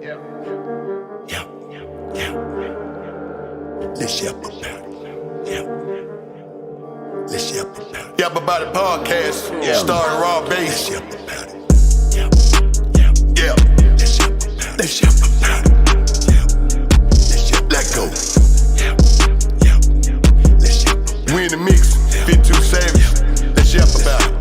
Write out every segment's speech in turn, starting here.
yeah, yeah. Let's yap about it. Yeah. Let's yap about it. Yap about it podcast. Yeah. Starring Raw Bass. Let's yap about it. Yeah. Yeah. Let's yap about it. Let's yap about it. Yeah. Let's yap. Let go. Yeah. Yeah. Let's yap about it. We in the mix. Fit too savage. Let's yap about it.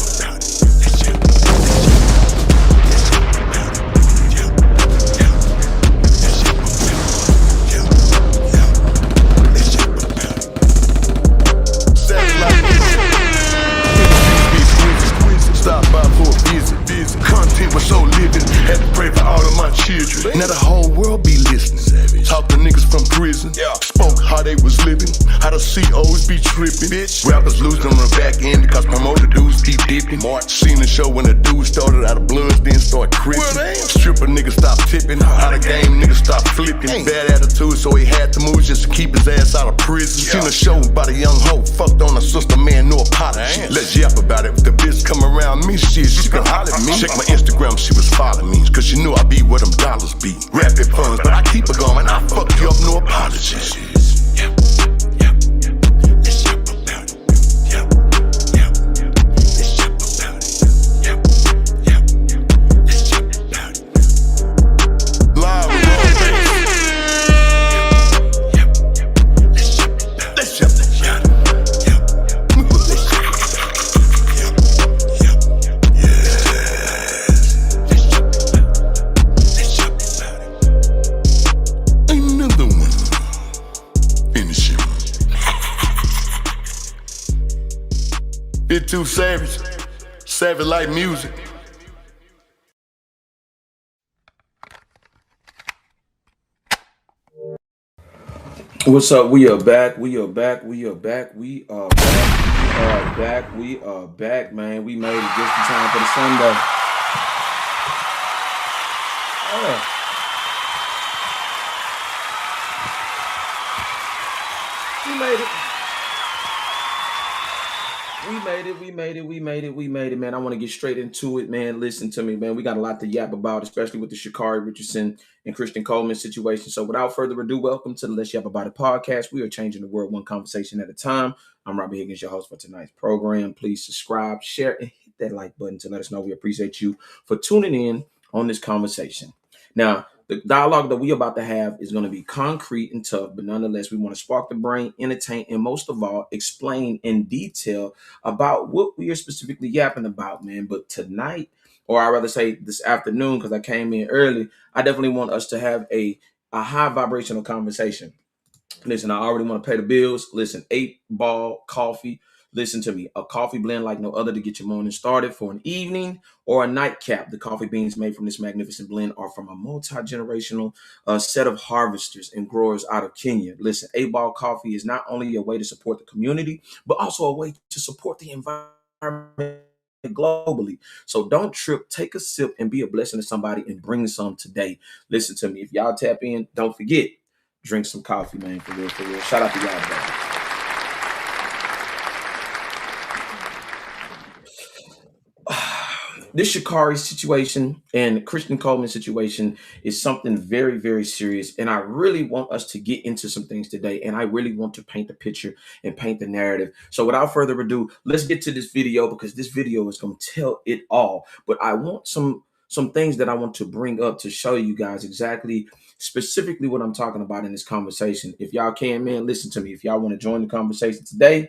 Stop by for a visit. Content was so living. Had to pray for all of my children. Now the whole world be listening. Talk to niggas from prison. Spoke how they was living. How the COs be tripping. Rappers losing on the back end because promoter dudes keep dipping. Seen the show when the dude started out of bloods, then start crippin'. Stripper niggas stop tipping. Out of game niggas stop flipping. Bad attitude, so he had to move just to keep his ass out of prison. Seen a show about a young hoe fucked on a sister, man, no apology. Let's yap about it. If the bitch come around me, she can holler at me. Check my Instagram, she was following me, cause she knew I be where them dollars be. Rapid funds, but I keep her going. I fuck you up, no apologies. Yep, yep, let's yap about it. Yep, yep, let's yap about it. Yep, yep, let's yap about it. Live with Raw Bass. Yep, yep, let's yap about it. Let's yap about it. It too savage, savage like music. What's up? We are back. We are back. We are back. We are back. We are back. We are back, man. We made it just in time for the Sunday. We made it. We made it, man. I want to get straight into it, man. Listen to me, man. We got a lot to yap about, especially with the Sha'carri Richardson and Christian Coleman situation. So without further ado, welcome to the Let's Yap About It podcast. We are changing the world one conversation at a time. I'm Robbie Higgins, your host for tonight's program. Please subscribe, share, and hit that like button to let us know we appreciate you for tuning in on this conversation. Now, the dialogue that we're about to have is going to be concrete and tough, but nonetheless, we want to spark the brain, entertain, and most of all, explain in detail about what we are specifically yapping about, man. But tonight, or I'd rather say this afternoon, because I came in early, I definitely want us to have a high vibrational conversation. Listen, I already want to pay the bills. Listen, 8-ball coffee. Listen to me, a coffee blend like no other to get your morning started for an evening or a nightcap. The coffee beans made from this magnificent blend are from a multi-generational set of harvesters and growers out of Kenya. Listen, 8-ball coffee is not only a way to support the community, but also a way to support the environment globally. So don't trip, take a sip and be a blessing to somebody and bring some today. Listen to me, if y'all tap in, don't forget, drink some coffee, man, for real, for real. Shout out to y'all, guys. This Sha'carri situation and Christian Coleman situation is something very, very serious. And I really want us to get into some things today. And I really want to paint the picture and paint the narrative. So without further ado, let's get to this video because this video is going to tell it all. But I want some things that I want to bring up to show you guys exactly, specifically what I'm talking about in this conversation. If y'all can, man, listen to me. If y'all want to join the conversation today,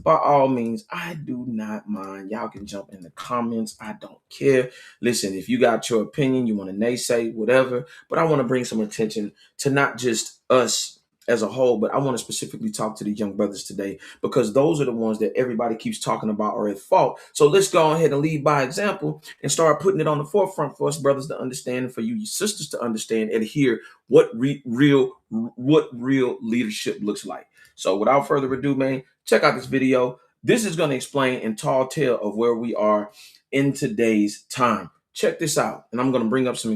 by all means, I do not mind. Y'all can jump in the comments. I don't care. Listen, if you got your opinion, you want to naysay, whatever. But I want to bring some attention to not just us as a whole, but I want to specifically talk to the young brothers today because those are the ones that everybody keeps talking about are at fault. So let's go ahead and lead by example and start putting it on the forefront for us brothers to understand and for you sisters to understand and hear what real leadership looks like. So without further ado, man, check out this video. This is going to explain in tall tale of where we are in today's time. Check this out. And I'm going to bring up some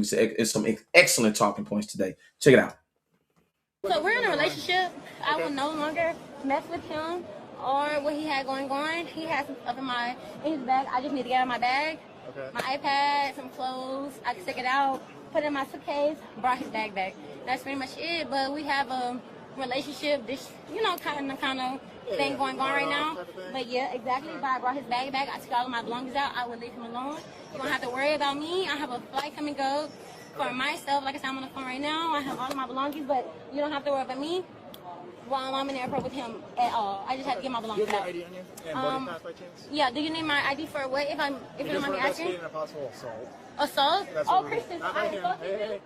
excellent talking points today. Check it out. So we're in a relationship. I will no longer mess with him or what he had going on. He has some stuff in his bag. I just need to get out of my bag. my iPad, some clothes. I took it out, put it in my suitcase, brought his bag back. That's pretty much it. But we have a relationship, this kind of thing going on right now. But yeah, exactly. But I brought his bag back. I took all of my belongings out. I would leave him alone. You don't have to worry about me. I have a flight coming up for myself. Like I said, I'm on the phone right now. I have all of my belongings, but you don't have to worry about me while I'm in the airport with him at all. I just have to get my belongings out. Do you have your ID on you? And boarding pass by chance? Yeah. Do you need my ID for what? If you don't mind me asking. Investigating a possible assault. Assault? That's Oh, what Christian, not I him. assaulted you. Hey.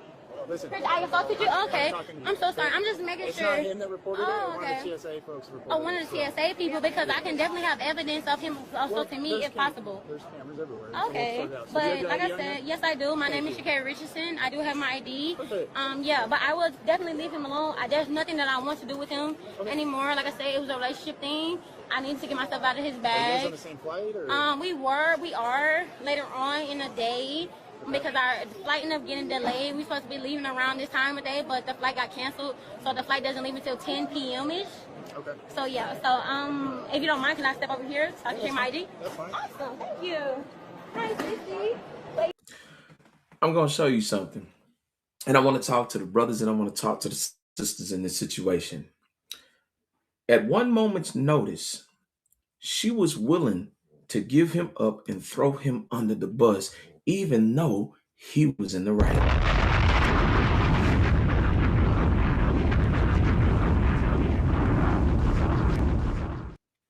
Listen. Chris, I assaulted you? Okay. I'm so sorry. I'm just making It's sure. not him that reported it. Oh, One okay. of the TSA folks reported Oh, one of the TSA people, because I can definitely have evidence of him assaulting me if possible. There's cameras everywhere. So Okay, we'll sort it out. So do you but have your like ID I on you? said, yes I do. My name is Sha'carri Richardson. I do have my ID. Perfect. Yeah, but I will definitely leave him alone. There's nothing that I want to do with him anymore. Like I said, it was a relationship thing. I need to get myself out of his Are you guys bag. on the same flight? Or? We are later on in the day. Because our flight ended up getting delayed. We were supposed to be leaving around this time of day, but the flight got canceled, so the flight doesn't leave until 10 p.m.-ish. Okay. So yeah, if you don't mind, can I step over here so I can share my ID? That's fine. Awesome, thank you. Hi, Sissy. I'm going to show you something. And I want to talk to the brothers and I want to talk to the sisters in this situation. At one moment's notice, she was willing to give him up and throw him under the bus, even though he was in the right.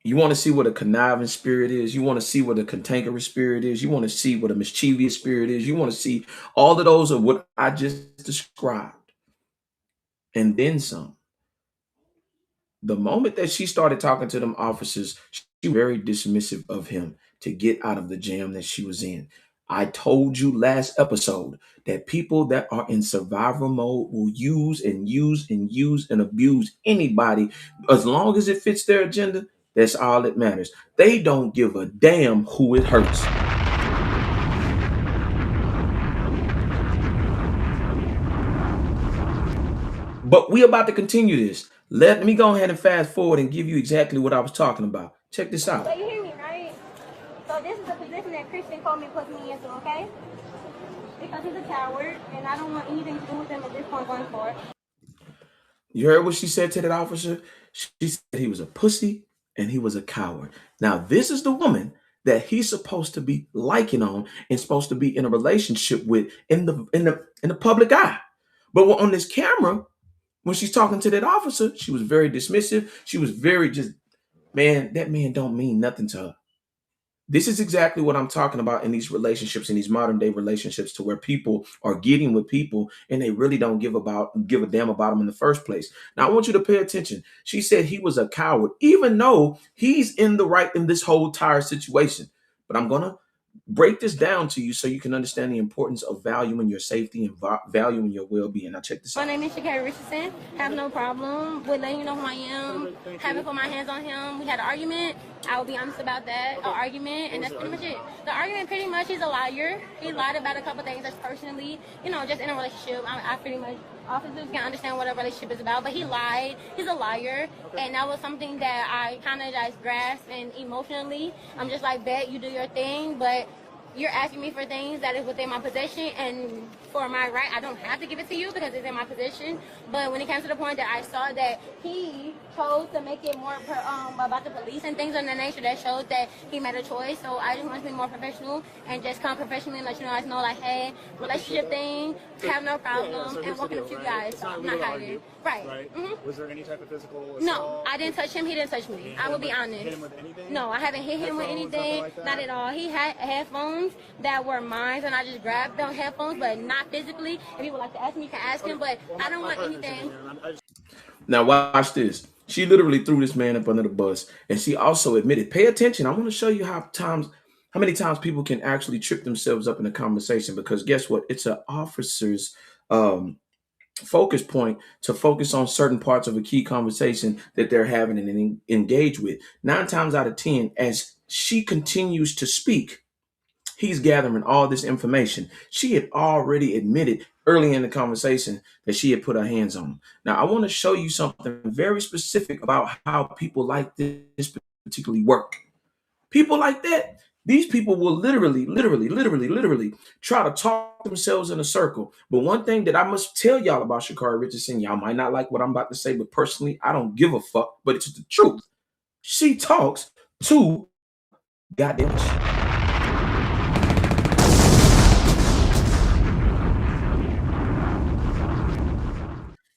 You want to see what a conniving spirit is. You want to see what a cantankerous spirit is. You want to see what a mischievous spirit is. You want to see all of those of what I just described. And then some. The moment that she started talking to them officers, she was very dismissive of him to get out of the jam that she was in. I told you last episode that people that are in survival mode will use and use and use and abuse anybody as long as it fits their agenda. That's all that matters. They don't give a damn who it hurts. But we about to continue this. Let me go ahead and fast forward and give you exactly what I was talking about. Check this out. So you hear me, right? So this is the position that Christian Coleman put me into, okay? Because he's a coward, and I don't want anything to do with him at this point going forward. You heard what she said to that officer? She said he was a pussy and he was a coward. Now, this is the woman that he's supposed to be liking on and supposed to be in a relationship with in the public eye. But on this camera, when she's talking to that officer, she was very dismissive. She was very just, man, that man don't mean nothing to her. This is exactly what I'm talking about in these relationships, in these modern day relationships, to where people are getting with people and they really don't give a damn about them in the first place. Now, I want you to pay attention. She said he was a coward, even though he's in the right in this whole entire situation. But I'm going to break this down to you so you can understand the importance of valuing your safety and valuing your well-being. Now, check this out. My name is Sha'carri Richardson. Have no problem with letting you know who I am. Haven't put my hands on him. We had an argument. I will be honest about that. An argument, and that's pretty much it. The argument pretty much, he's a liar. He lied about a couple things that's personally, just in a relationship. I pretty much, officers can understand what a relationship is about, but he lied. He's a liar, and that was something that I kind of just grasped, and emotionally, I'm just like, bet you do your thing, but you're asking me for things that is within my possession, and for my right, I don't have to give it to you because it's in my possession. But when it came to the point that I saw that he chose to make it more about the police and things of that nature, that shows that he made a choice. So I just want to be more professional and just come professionally and let you know, like, hey, relationship thing, have no problem, so and walking with you guys. It's So not I'm legal not to hiding. argue, Right. Was there any type of physical assault? No, I didn't touch him. He didn't touch me. I will be honest. Hit him with anything? No, I haven't hit him with Headphones, anything. nothing like that? Not at all. He had headphones that were mine, and I just grabbed them headphones, but not physically. If you would like to ask me, you can ask him, but I don't want anything. Now, watch this. She literally threw this man up under the bus, and she also admitted, pay attention. I want to show you how many times people can actually trip themselves up in a conversation, because guess what? It's an officer's focus point to focus on certain parts of a key conversation that they're having and engage with. 9 times out of 10, as she continues to speak, he's gathering all this information. She had already admitted early in the conversation that she had put her hands on him. Now, I want to show you something very specific about how people like this particularly work. People like that, These people will literally try to talk themselves in a circle. But one thing that I must tell y'all about Sha'Carri Richardson, y'all might not like what I'm about to say, but personally, I don't give a fuck. But it's the truth. She talks too goddamn much.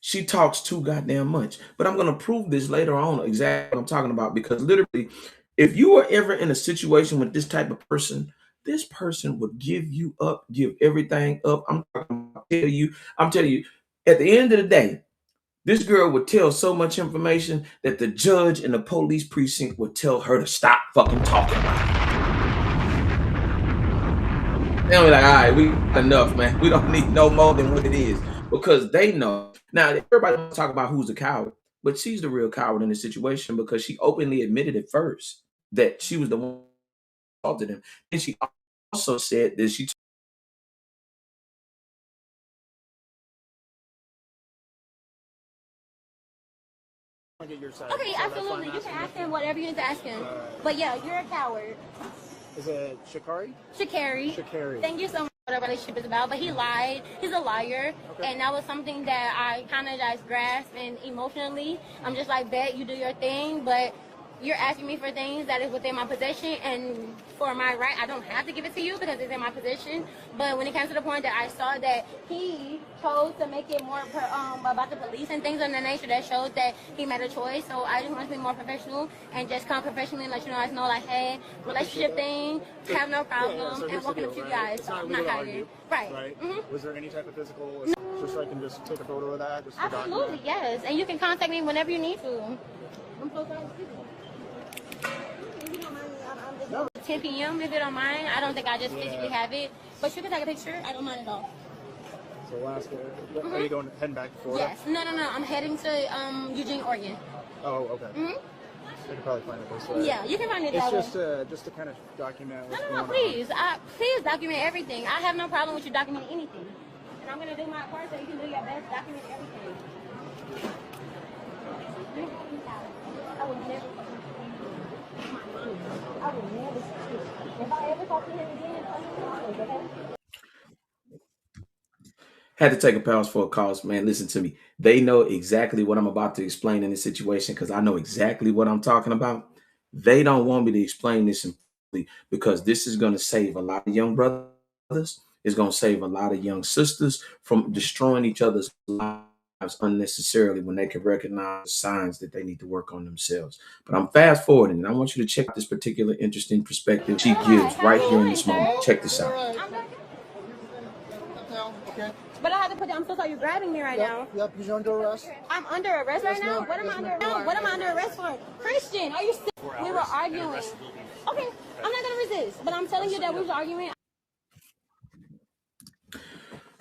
She talks too goddamn much. But I'm gonna prove this later on exactly what I'm talking about because literally, if you are ever in a situation with this type of person, this person would give you up, give everything up. I'm telling you, at the end of the day, this girl would tell so much information that the judge and the police precinct would tell her to stop fucking talking about it. They'll be like, all right, we got enough, man. We don't need no more than what it is. Because they know. Now, everybody wants to talk about who's a coward, but she's the real coward in this situation because she openly admitted at first that she was the one who assaulted him. And she also said that she want to get your side. Okay, So absolutely. You can ask him whatever you need to ask him. But yeah, you're a coward. Is it Sha'carri? Sha'carri. Sha'carri. Thank you so much for what the relationship is about. But he lied. He's a liar. Okay. And that was something that I kind of just grasped and emotionally. I'm just like, bet you do your thing, but you're asking me for things that is within my possession, and for my right, I don't have to give it to you because it's in my possession. But when it comes to the point that I saw that he chose to make it more about the police and things of that nature, that shows that he made a choice. So I just want to be more professional and just come professionally and let you know, like, hey, relationship thing, have no problem, So and here's the walking deal, up to you right? guys. It's not I'm legal not to hiding. argue, Right. right? Mm-hmm. Was there any type of physical, just so I can just take a photo of that? Just to Absolutely, document? yes. And you can contact me whenever you need to. I'm so sorry. 10 p.m. if you don't mind. I don't think I just physically have it, but you can take a picture. I don't mind at all. So Alaska, are you heading back to Florida? Yes. No. I'm heading to Eugene, Oregon. Oh, okay. Mm-hmm. I could probably find it this way. Yeah, you can find it It's that way. just to kind of document what's No, going on. please. Please document everything. I have no problem with you documenting anything. And I'm going to do my part so you can do your best, document everything. I would never I would never if I ever talk to him again, okay? had to take a pause for a cause, man. Listen to me. They know exactly what I'm about to explain in this situation because I know exactly what I'm talking about. They don't want me to explain this simply because this is going to save a lot of young brothers. It's going to save a lot of young sisters from destroying each other's lives unnecessarily when they can recognize the signs that they need to work on themselves. But I'm fast forwarding, and I want you to check this particular interesting perspective she gives right here in this moment. Check this out. Okay. But I have to put down. I'm so sorry. You're grabbing me right now. Yep, you're under arrest. I'm under arrest right now. ma'am. What am I Yes, under? ma'am. What am I under arrest for? Christian, are you? We were arguing. Okay, I'm not gonna resist, but I'm telling you that we was arguing.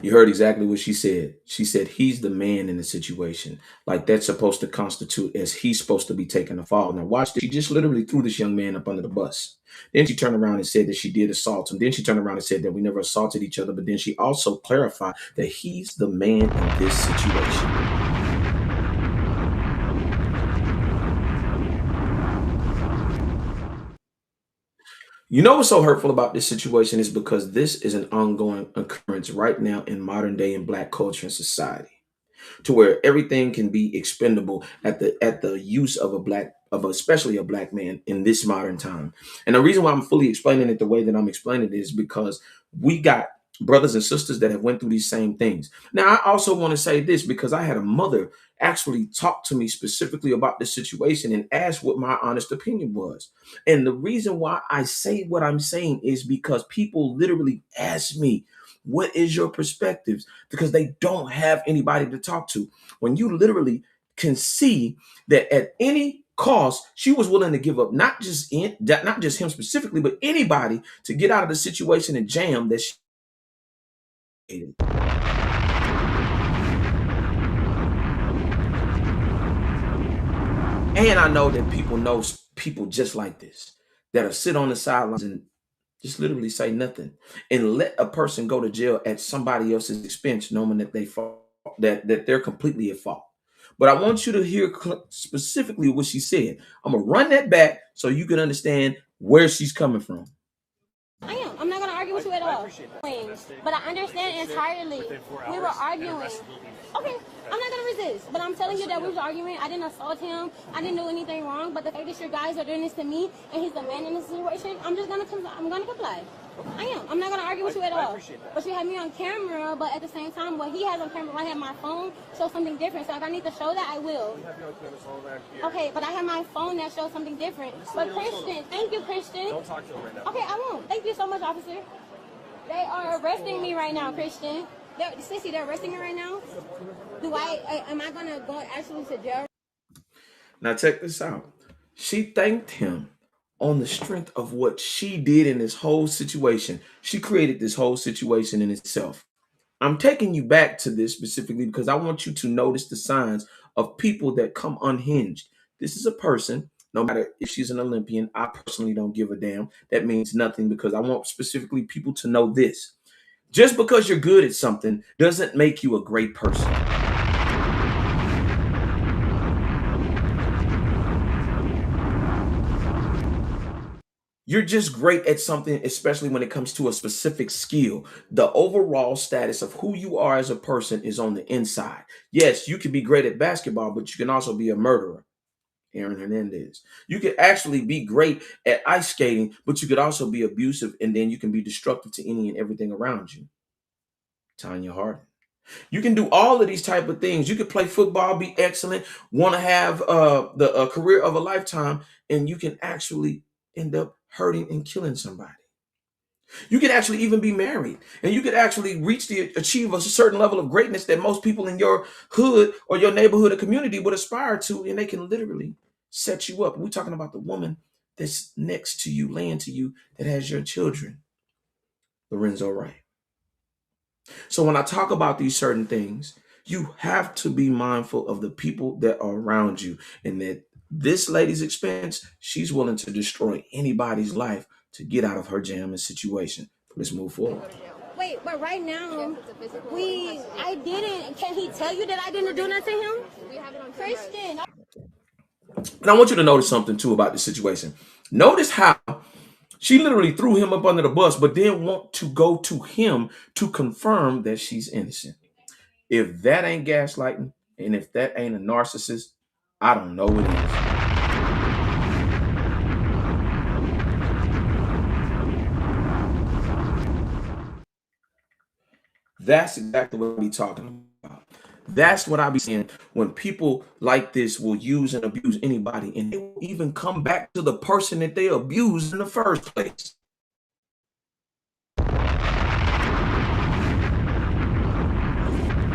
You heard exactly what she said. She said he's the man in the situation. Like that's supposed to constitute as he's supposed to be taking the fall. Now watch this. She just literally threw this young man up under the bus. Then she turned around and said that she did assault him. Then she turned around and said that we never assaulted each other. But then she also clarified that he's the man in this situation. You know what's so hurtful about this situation is because this is an ongoing occurrence right now in modern day in black culture and society, to where everything can be expendable at the use of especially a black man in this modern time. And the reason why I'm fully explaining it the way that I'm explaining it is because we got brothers and sisters that have went through these same things. Now, I also want to say this because I had a mother actually talk to me specifically about this situation and ask what my honest opinion was. And the reason why I say what I'm saying is because people literally ask me, what is your perspectives? Because they don't have anybody to talk to. When you literally can see that at any cost, she was willing to give up not just him specifically, but anybody to get out of the situation and jam that she hated. And I know that people know people just like this that'll sit on the sidelines and just literally say nothing and let a person go to jail at somebody else's expense, knowing that they fall, that they're completely at fault. But I want you to hear specifically what she said. I'm gonna run that back so you can understand where she's coming from. gonna argue with you at all. But I understand entirely. We were arguing. Okay, I'm not gonna resist. But I'm telling you that we was arguing. I didn't assault him. I didn't do anything wrong. But the fact that you guys are doing this to me, and he's the man in this situation, I'm gonna comply. I am. I'm not gonna argue with you at all. But you have me on camera. But at the same time, what he has on camera, I have my phone, shows something different. So if I need to show that, I will. We have no cameras all back here. Okay, but I have my phone that shows something different. But Christian, thank you, Christian. Don't talk to him right now. Okay, I won't. Thank you so much, officer. They are arresting me right now, Christian. Sissy, they're arresting me right now. Am I gonna go actually to jail? Now check this out. She thanked him on the strength of what she did in this whole situation. She created this whole situation in itself. I'm taking you back to this specifically because I want you to notice the signs of people that come unhinged. This is a person, no matter if she's an Olympian, I personally don't give a damn. That means nothing because I want specifically people to know this. Just because you're good at something doesn't make you a great person. You're just great at something, especially when it comes to a specific skill. The overall status of who you are as a person is on the inside. Yes, you can be great at basketball, but you can also be a murderer. Aaron Hernandez. You could actually be great at ice skating, but you could also be abusive, and then you can be destructive to any and everything around you. Tanya Harding. You can do all of these type of things. You could play football, be excellent, want to have the career of a lifetime, and you can actually end up hurting and killing somebody. You could actually even be married, and you could actually achieve a certain level of greatness that most people in your hood or your neighborhood or community would aspire to, and they can literally set you up. We're talking about the woman that's next to you, laying to you, that has your children. Lorenzo Wright. So when I talk about these certain things, you have to be mindful of the people that are around you, and that this lady's expense, she's willing to destroy anybody's life to get out of her jam and situation. Let's move forward. Wait, but right now, I didn't. Can he tell you that I didn't do nothing to him? We have it on Christian. And I want you to notice something too about this situation. Notice how she literally threw him up under the bus, but then want to go to him to confirm that she's innocent. If that ain't gaslighting, and if that ain't a narcissist, I don't know what is. That's exactly what we're talking about. That's what I be saying when people like this will use and abuse anybody, and they will even come back to the person that they abused in the first place.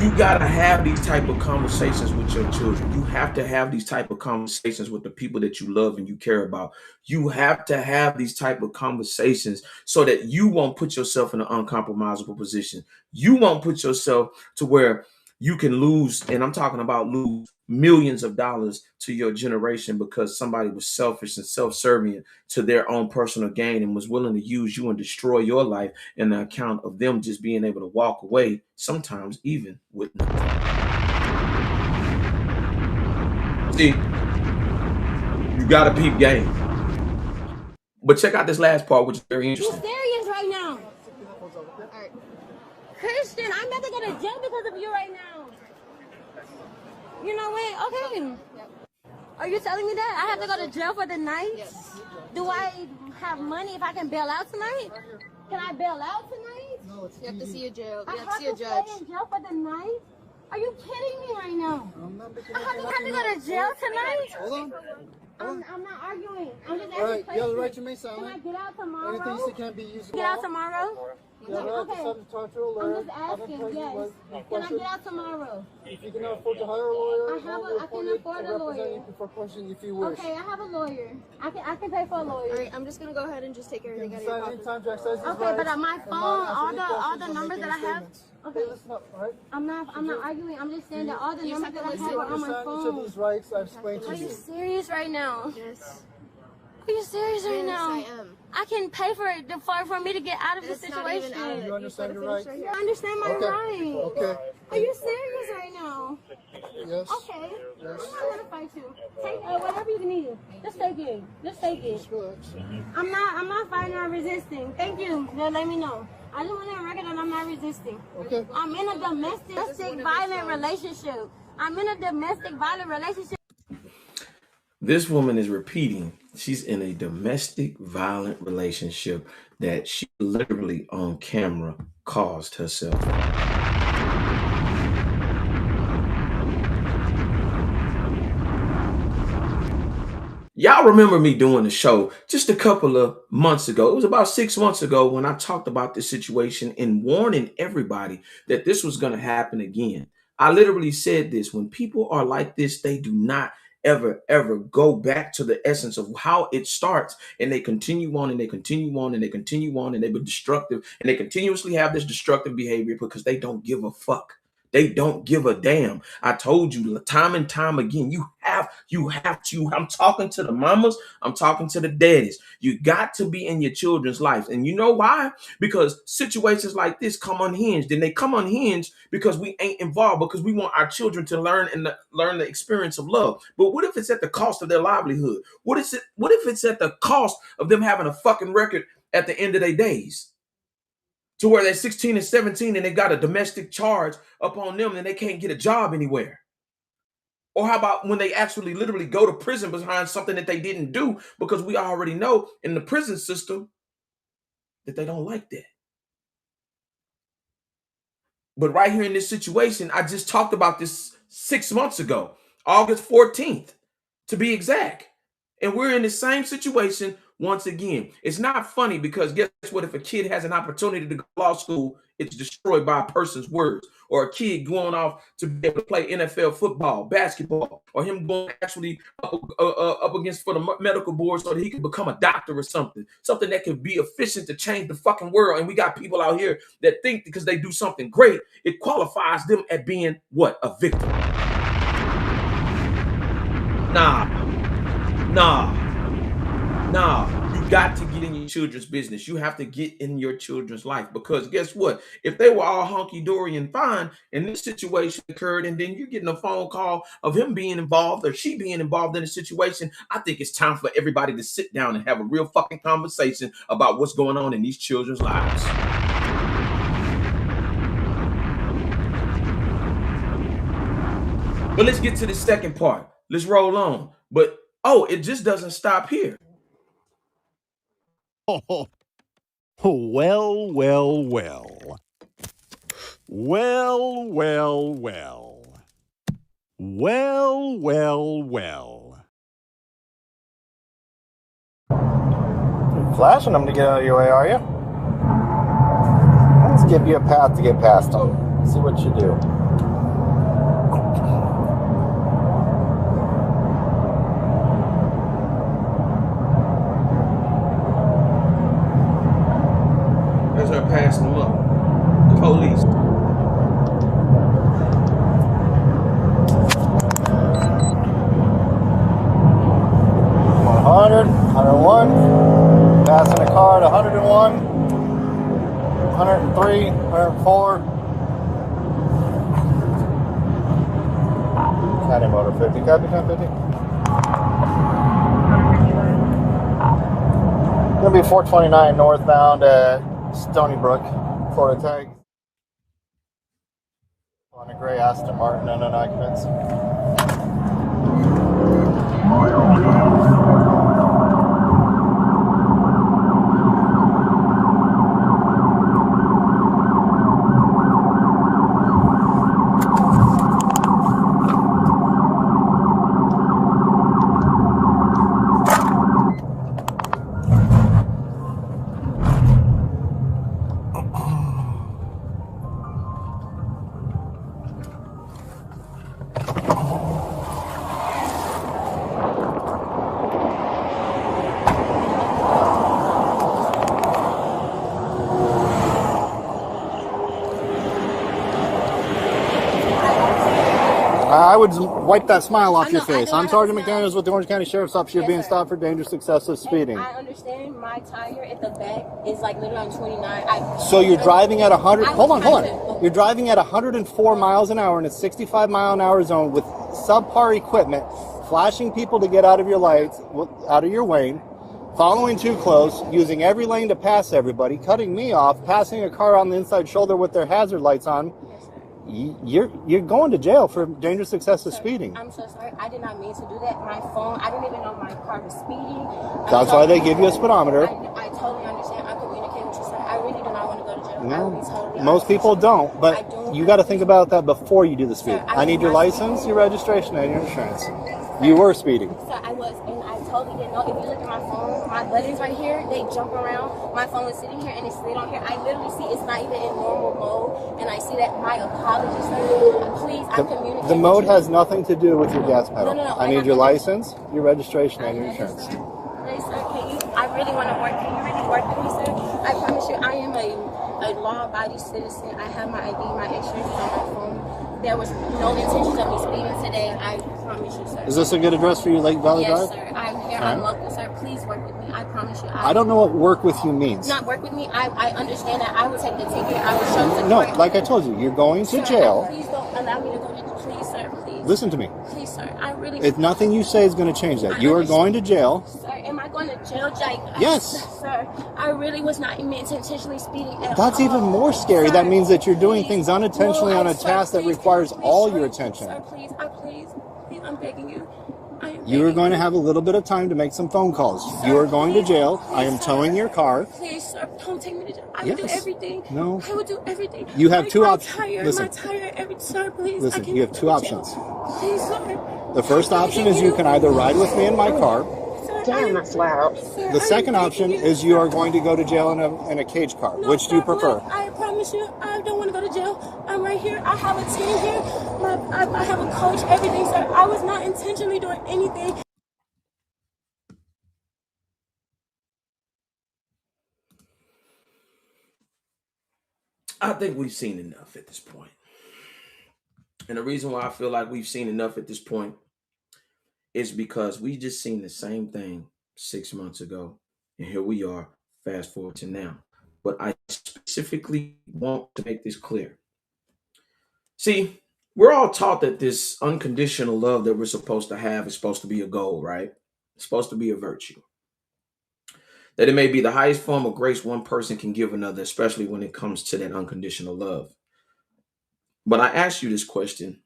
You gotta have these type of conversations with your children. You have to have these type of conversations with the people that you love and you care about. You have to have these type of conversations so that you won't put yourself in an uncompromisable position. You won't put yourself to where you can lose, and I'm talking about lose millions of dollars to your generation because somebody was selfish and self-serving to their own personal gain and was willing to use you and destroy your life in the account of them just being able to walk away, sometimes even with nothing. See, you got to peep game. But check out this last part, which is very interesting. You're serious right now. Christian, I'm about to go to jail because of you right now. You know what? Okay. Are you telling me that I have to go to jail for the night? Yes. Do I have money if I can bail out tonight? Can I bail out tonight? No, you have to see a jail. I You have to see a judge. Stay in jail for the night? Are you kidding me right now? I have to go to jail tonight? Hold on. I'm not arguing. I'm just asking Alright, questions. you have the right to remain Can I silent. get out tomorrow? Anything you say can't be used. Get out tomorrow? You have the right to self-talk to a lawyer. I'm just asking, yes. Can I get out tomorrow? If you can afford to hire a lawyer, I can afford a lawyer. Before questioning if you wish. Okay, I have a lawyer. I can pay for a lawyer. All right, I'm just gonna go ahead and just take everything out of your Sign pocket. anytime to exercise his Okay, rights but on my and phone, not answer all any the questions or numbers make that I any have. statements. Okay. Hey, listen up, alright? I'm not arguing. I'm just saying that all the You numbers just that I have to have listen. are on my Understand each of phone. these rights I've explained to Are you you. serious right now? Yes. Are you serious right Yes, now? I am. I can pay for it for me to get out of this It's not even situation. out of it. You understand your right? I understand my Okay. right. Okay. Are you serious right now? Yes. Okay. Yes. I'm not gonna fight you. Take whatever you need. Just take it. Just take it. Just relax. I'm not fighting or resisting. Thank you. They'll let me know. I just want to record that I'm not resisting. Okay. I'm in a domestic violent relationship. I'm in a domestic violent relationship. This woman is repeating she's in a domestic violent relationship that she literally on camera caused herself. Y'all remember me doing a show just a couple of months ago. It was about 6 months ago when I talked about this situation and warning everybody that this was going to happen again. I literally said this: when people are like this, they do not ever go back to the essence of how it starts, and they continue on and they continue on and they continue on and they be destructive and they continuously have this destructive behavior because they don't give a fuck. They don't give a damn. I told you time and time again, you have to. I'm talking to the mamas. I'm talking to the daddies. You got to be in your children's life. And you know why? Because situations like this come unhinged. And they come unhinged because we ain't involved, because we want our children to learn and learn the experience of love. But what if it's at the cost of their livelihood? What if it's at the cost of them having a fucking record at the end of their days? To where they're 16 and 17 and they got a domestic charge up on them and they can't get a job anywhere. Or how about when they actually literally go to prison behind something that they didn't do, because we already know in the prison system that they don't like that. But right here in this situation, I just talked about this 6 months ago, August 14th, to be exact. And we're in the same situation once again. It's not funny because guess what? If a kid has an opportunity to go to law school, it's destroyed by a person's words. Or a kid going off to be able to play NFL football, basketball, or him going actually up against for the medical board so that he can become a doctor or something. Something that can be efficient to change the fucking world. And we got people out here that think because they do something great, it qualifies them at being what? A victim. Nah. You got to get in your children's business. You have to get in your children's life, because guess what? If they were all hunky-dory and fine and this situation occurred and then you're getting a phone call of him being involved or she being involved in a situation, I think it's time for everybody to sit down and have a real fucking conversation about what's going on in these children's lives. But let's get to the second part. Let's roll on. But it just doesn't stop here. Oh, well. Well. You're flashing them to get out of your way, are you? Let's give you a path to get past them. See what you do. There's her passing them up. The police. $100, $101, passing a car at $101, $103, $104. County motor 50, copy 1050. Gonna be 429 northbound at Stony Brook, Florida tag. On a gray Aston Martin, unknown occupants. I would wipe that smile off I your know, I face. know I'm I Sergeant have a smile. McDaniels with the Orange County Sheriff's Office. You're Yes, being sir. stopped for dangerous, excessive speeding. I understand my tire at the back is like literally on 29. So you're driving at 100. Hold on. To, You're driving at 104 miles an hour in a 65 mile an hour zone with subpar equipment, flashing people to get out of your lights, out of your lane, following too close, using every lane to pass everybody, cutting me off, passing a car on the inside shoulder with their hazard lights on. You're going to jail for dangerous excessive speeding. I'm so sorry. I did not mean to do that. My phone, I didn't even know my car was speeding. That's why they give you a speedometer. I totally understand. I communicate with you, sir. I really do not want to go to jail. No, most people don't, but you got to think about that before you do the speed. I need your license, your registration, and your insurance. You were speeding. Sir, I was, and I totally didn't know. If you look at my phone, my buttons right here, they jump around. My phone is sitting here, and it's slid on here. I literally see it's not even in normal mode, and I see that. My apologies, sir. Please, I communicate. The mode has nothing to do with your gas pedal. No. I need your license, your registration, and your insurance. Please, sir, I really want to work. Can you really work with me, sir? I promise you, I am a law-abiding citizen. I have my ID, my insurance is on my phone. There was no intentions of me speeding today. I promise you, sir. Is this a good address for you, Lake Valley Drive? Yes, sir. I'm here. I'm local, sir. Please work with me. I promise you. I don't know what work with you means. Not work with me. I understand that. I will take the ticket. I will show the No, court. like I told you, you're going to Sir, jail. Please don't allow me to go to jail. Please, sir. Please. Listen to me. Please, sir. I really. If nothing you say is going to change that. You are going to jail. Sir, am I going to jail, Jake? Yes. Sir, I really was not meant to intentionally speeding at That's all. even more scary. Sir, that means that you're doing please. things unintentionally on a Sir, task that please, requires please, all sir, your attention. Sir, please, I'm begging you. You are going to have a little bit of time to make some phone calls. Sir, You are going to please, jail. please, I am sir. towing your car. Please, sir, don't take me to jail. I will do Yes. everything. No. I will do everything. You have two options. Listen. My tire, sir, please. Listen, I can't you have go two to options. jail. Please, sir. The first option is you can either ride with me in my car. Sir, Damn, that's loud. Sir, The I second am option begging is you are going to go to jail in a cage car. No, Which do you sir, prefer? please, I promise you, I don't want to go to jail. I'm right here. I have a team here. I have a coach, everything, sir. I was not intentionally doing anything. I think we've seen enough at this point. And the reason why I feel like we've seen enough at this point is because we just seen the same thing 6 months ago. And here we are, fast forward to now. But I specifically want to make this clear. See, we're all taught that this unconditional love that we're supposed to have is supposed to be a goal, right? It's supposed to be a virtue. That it may be the highest form of grace one person can give another, especially when it comes to that unconditional love. But I ask you this question: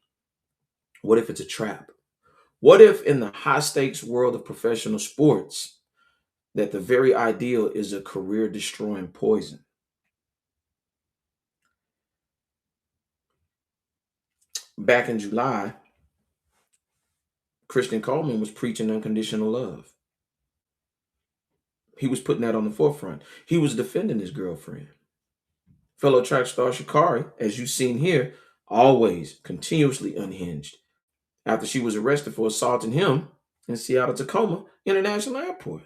what if it's a trap? What if in the high stakes world of professional sports, that the very ideal is a career destroying poison? Back in July, Christian Coleman was preaching unconditional love. He was putting that on the forefront. He was defending his girlfriend. Fellow track star sha'carri, as you've seen here, always continuously unhinged after she was arrested for assaulting him in Seattle Tacoma International Airport.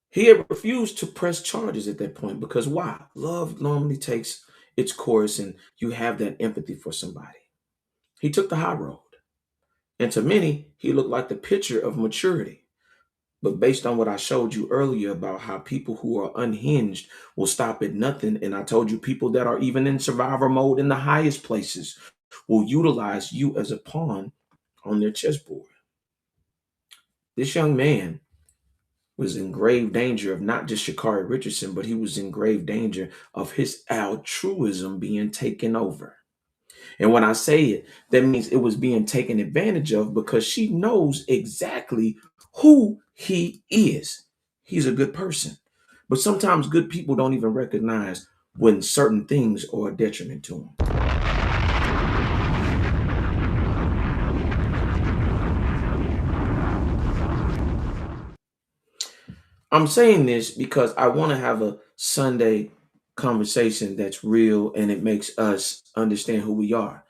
He had refused to press charges at that point because why? Love normally takes its course and you have that empathy for somebody. He took the high road. And to many, he looked like the picture of maturity. But based on what I showed you earlier about how people who are unhinged will stop at nothing, and I told you people that are even in survivor mode in the highest places will utilize you as a pawn on their chessboard. This young man was in grave danger of not just sha'carri Richardson, but he was in grave danger of his altruism being taken over. And when I say it, that means it was being taken advantage of because she knows exactly who he is. He's a good person. But sometimes good people don't even recognize when certain things are a detriment to them. I'm saying this because I want to have a Sunday conversation that's real and it makes us understand who we are.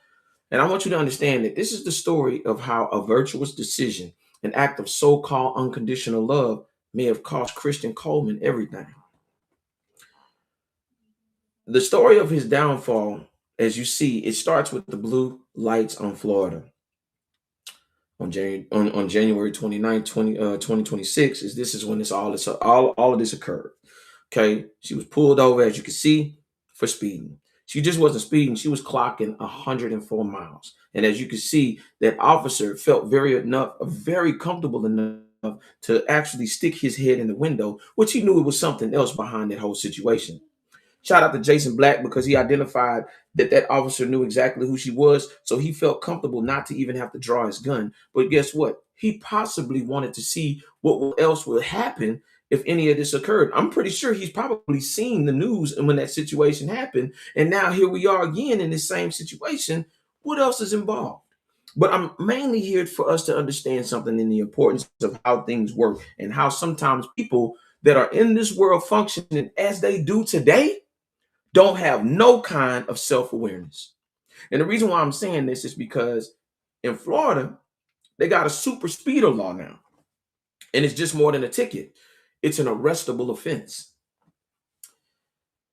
And I want you to understand that this is the story of how a virtuous decision, an act of so-called unconditional love, may have cost Christian Coleman everything. The story of his downfall As you see, it starts with the blue lights on Florida on January 29th, 2026. This is when all of this occurred. Okay, she was pulled over, as you can see, for speeding. She just wasn't speeding; she was clocking 104 miles. And as you can see, that officer felt very comfortable enough to actually stick his head in the window, which he knew it was something else behind that whole situation. Shout out to Jason Black because he identified that officer knew exactly who she was, so he felt comfortable not to even have to draw his gun. But guess what? He possibly wanted to see what else would happen if any of this occurred. I'm pretty sure he's probably seen the news and when that situation happened, and now here we are again in this same situation. What else is involved? But I'm mainly here for us to understand something in the importance of how things work and how sometimes people that are in this world functioning as they do today don't have no kind of self-awareness. And the reason why I'm saying this is because in Florida, they got a super speeder law now. And it's just more than a ticket. It's an arrestable offense.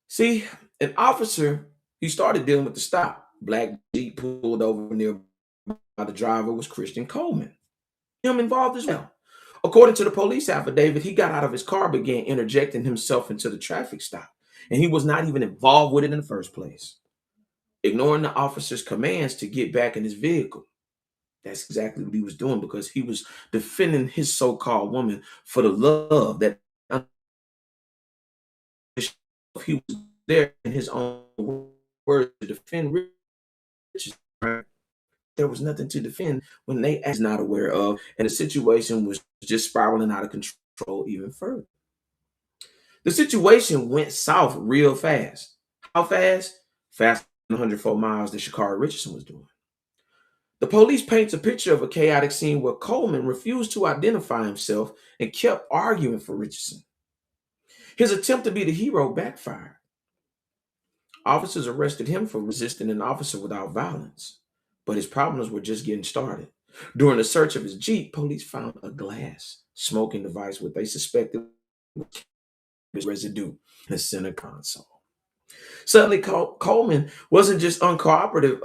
See, an officer, he started dealing with the stop. Black Jeep pulled over nearby. The driver was Christian Coleman. Him involved as well. According to the police affidavit, he got out of his car, began interjecting himself into the traffic stop. And he was not even involved with it in the first place, ignoring the officer's commands to get back in his vehicle. That's exactly what he was doing because he was defending his so-called woman for the love that he was there in his own words to defend Richardson. Right? There was nothing to defend when they was not aware of, and the situation was just spiraling out of control even further. The situation went south real fast. How fast? Faster than 104 miles that sha'carri Richardson was doing. The police paints a picture of a chaotic scene where Coleman refused to identify himself and kept arguing for Richardson. His attempt to be the hero backfired. Officers arrested him for resisting an officer without violence, but his problems were just getting started. During the search of his Jeep, police found a glass smoking device, what they suspected was residue in the center console. Suddenly, Coleman wasn't just uncooperative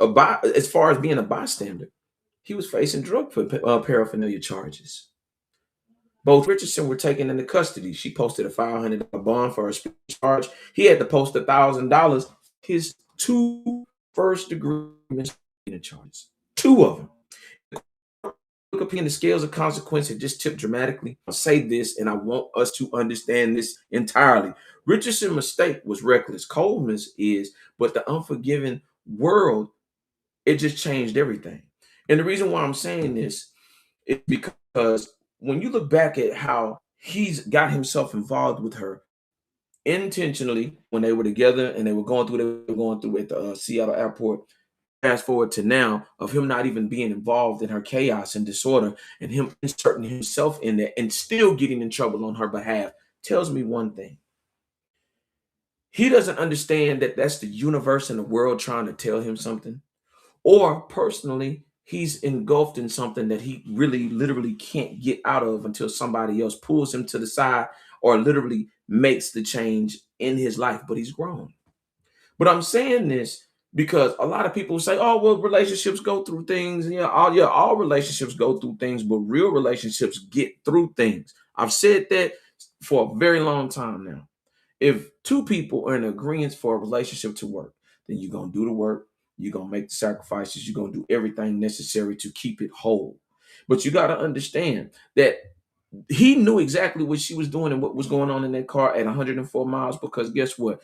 as far as being a bystander. He was facing drug paraphernalia charges. Both Richardson were taken into custody. She posted a $500 bond for her speeding charge. He had to post $1,000. His two first-degree misdemeanor charges, two of them. Look up here in the scales of consequence had just tipped dramatically. I'll say this, and I want us to understand this entirely. Richardson's mistake was reckless. Coleman's is, but the unforgiving world, it just changed everything. And the reason why I'm saying this is because when you look back at how he's got himself involved with her intentionally when they were together and they were going through at the Seattle airport. Fast forward to now of him not even being involved in her chaos and disorder and him inserting himself in there and still getting in trouble on her behalf tells me one thing. He doesn't understand that that's the universe and the world trying to tell him something. Or personally, he's engulfed in something that he really literally can't get out of until somebody else pulls him to the side or literally makes the change in his life, but he's grown. But I'm saying this because a lot of people say, oh, well, relationships go through things. And all relationships go through things, but real relationships get through things. I've said that for a very long time now. If two people are in agreement for a relationship to work, then you're going to do the work. You're going to make the sacrifices. You're going to do everything necessary to keep it whole. But you got to understand that he knew exactly what she was doing and what was going on in that car at 104 miles because guess what?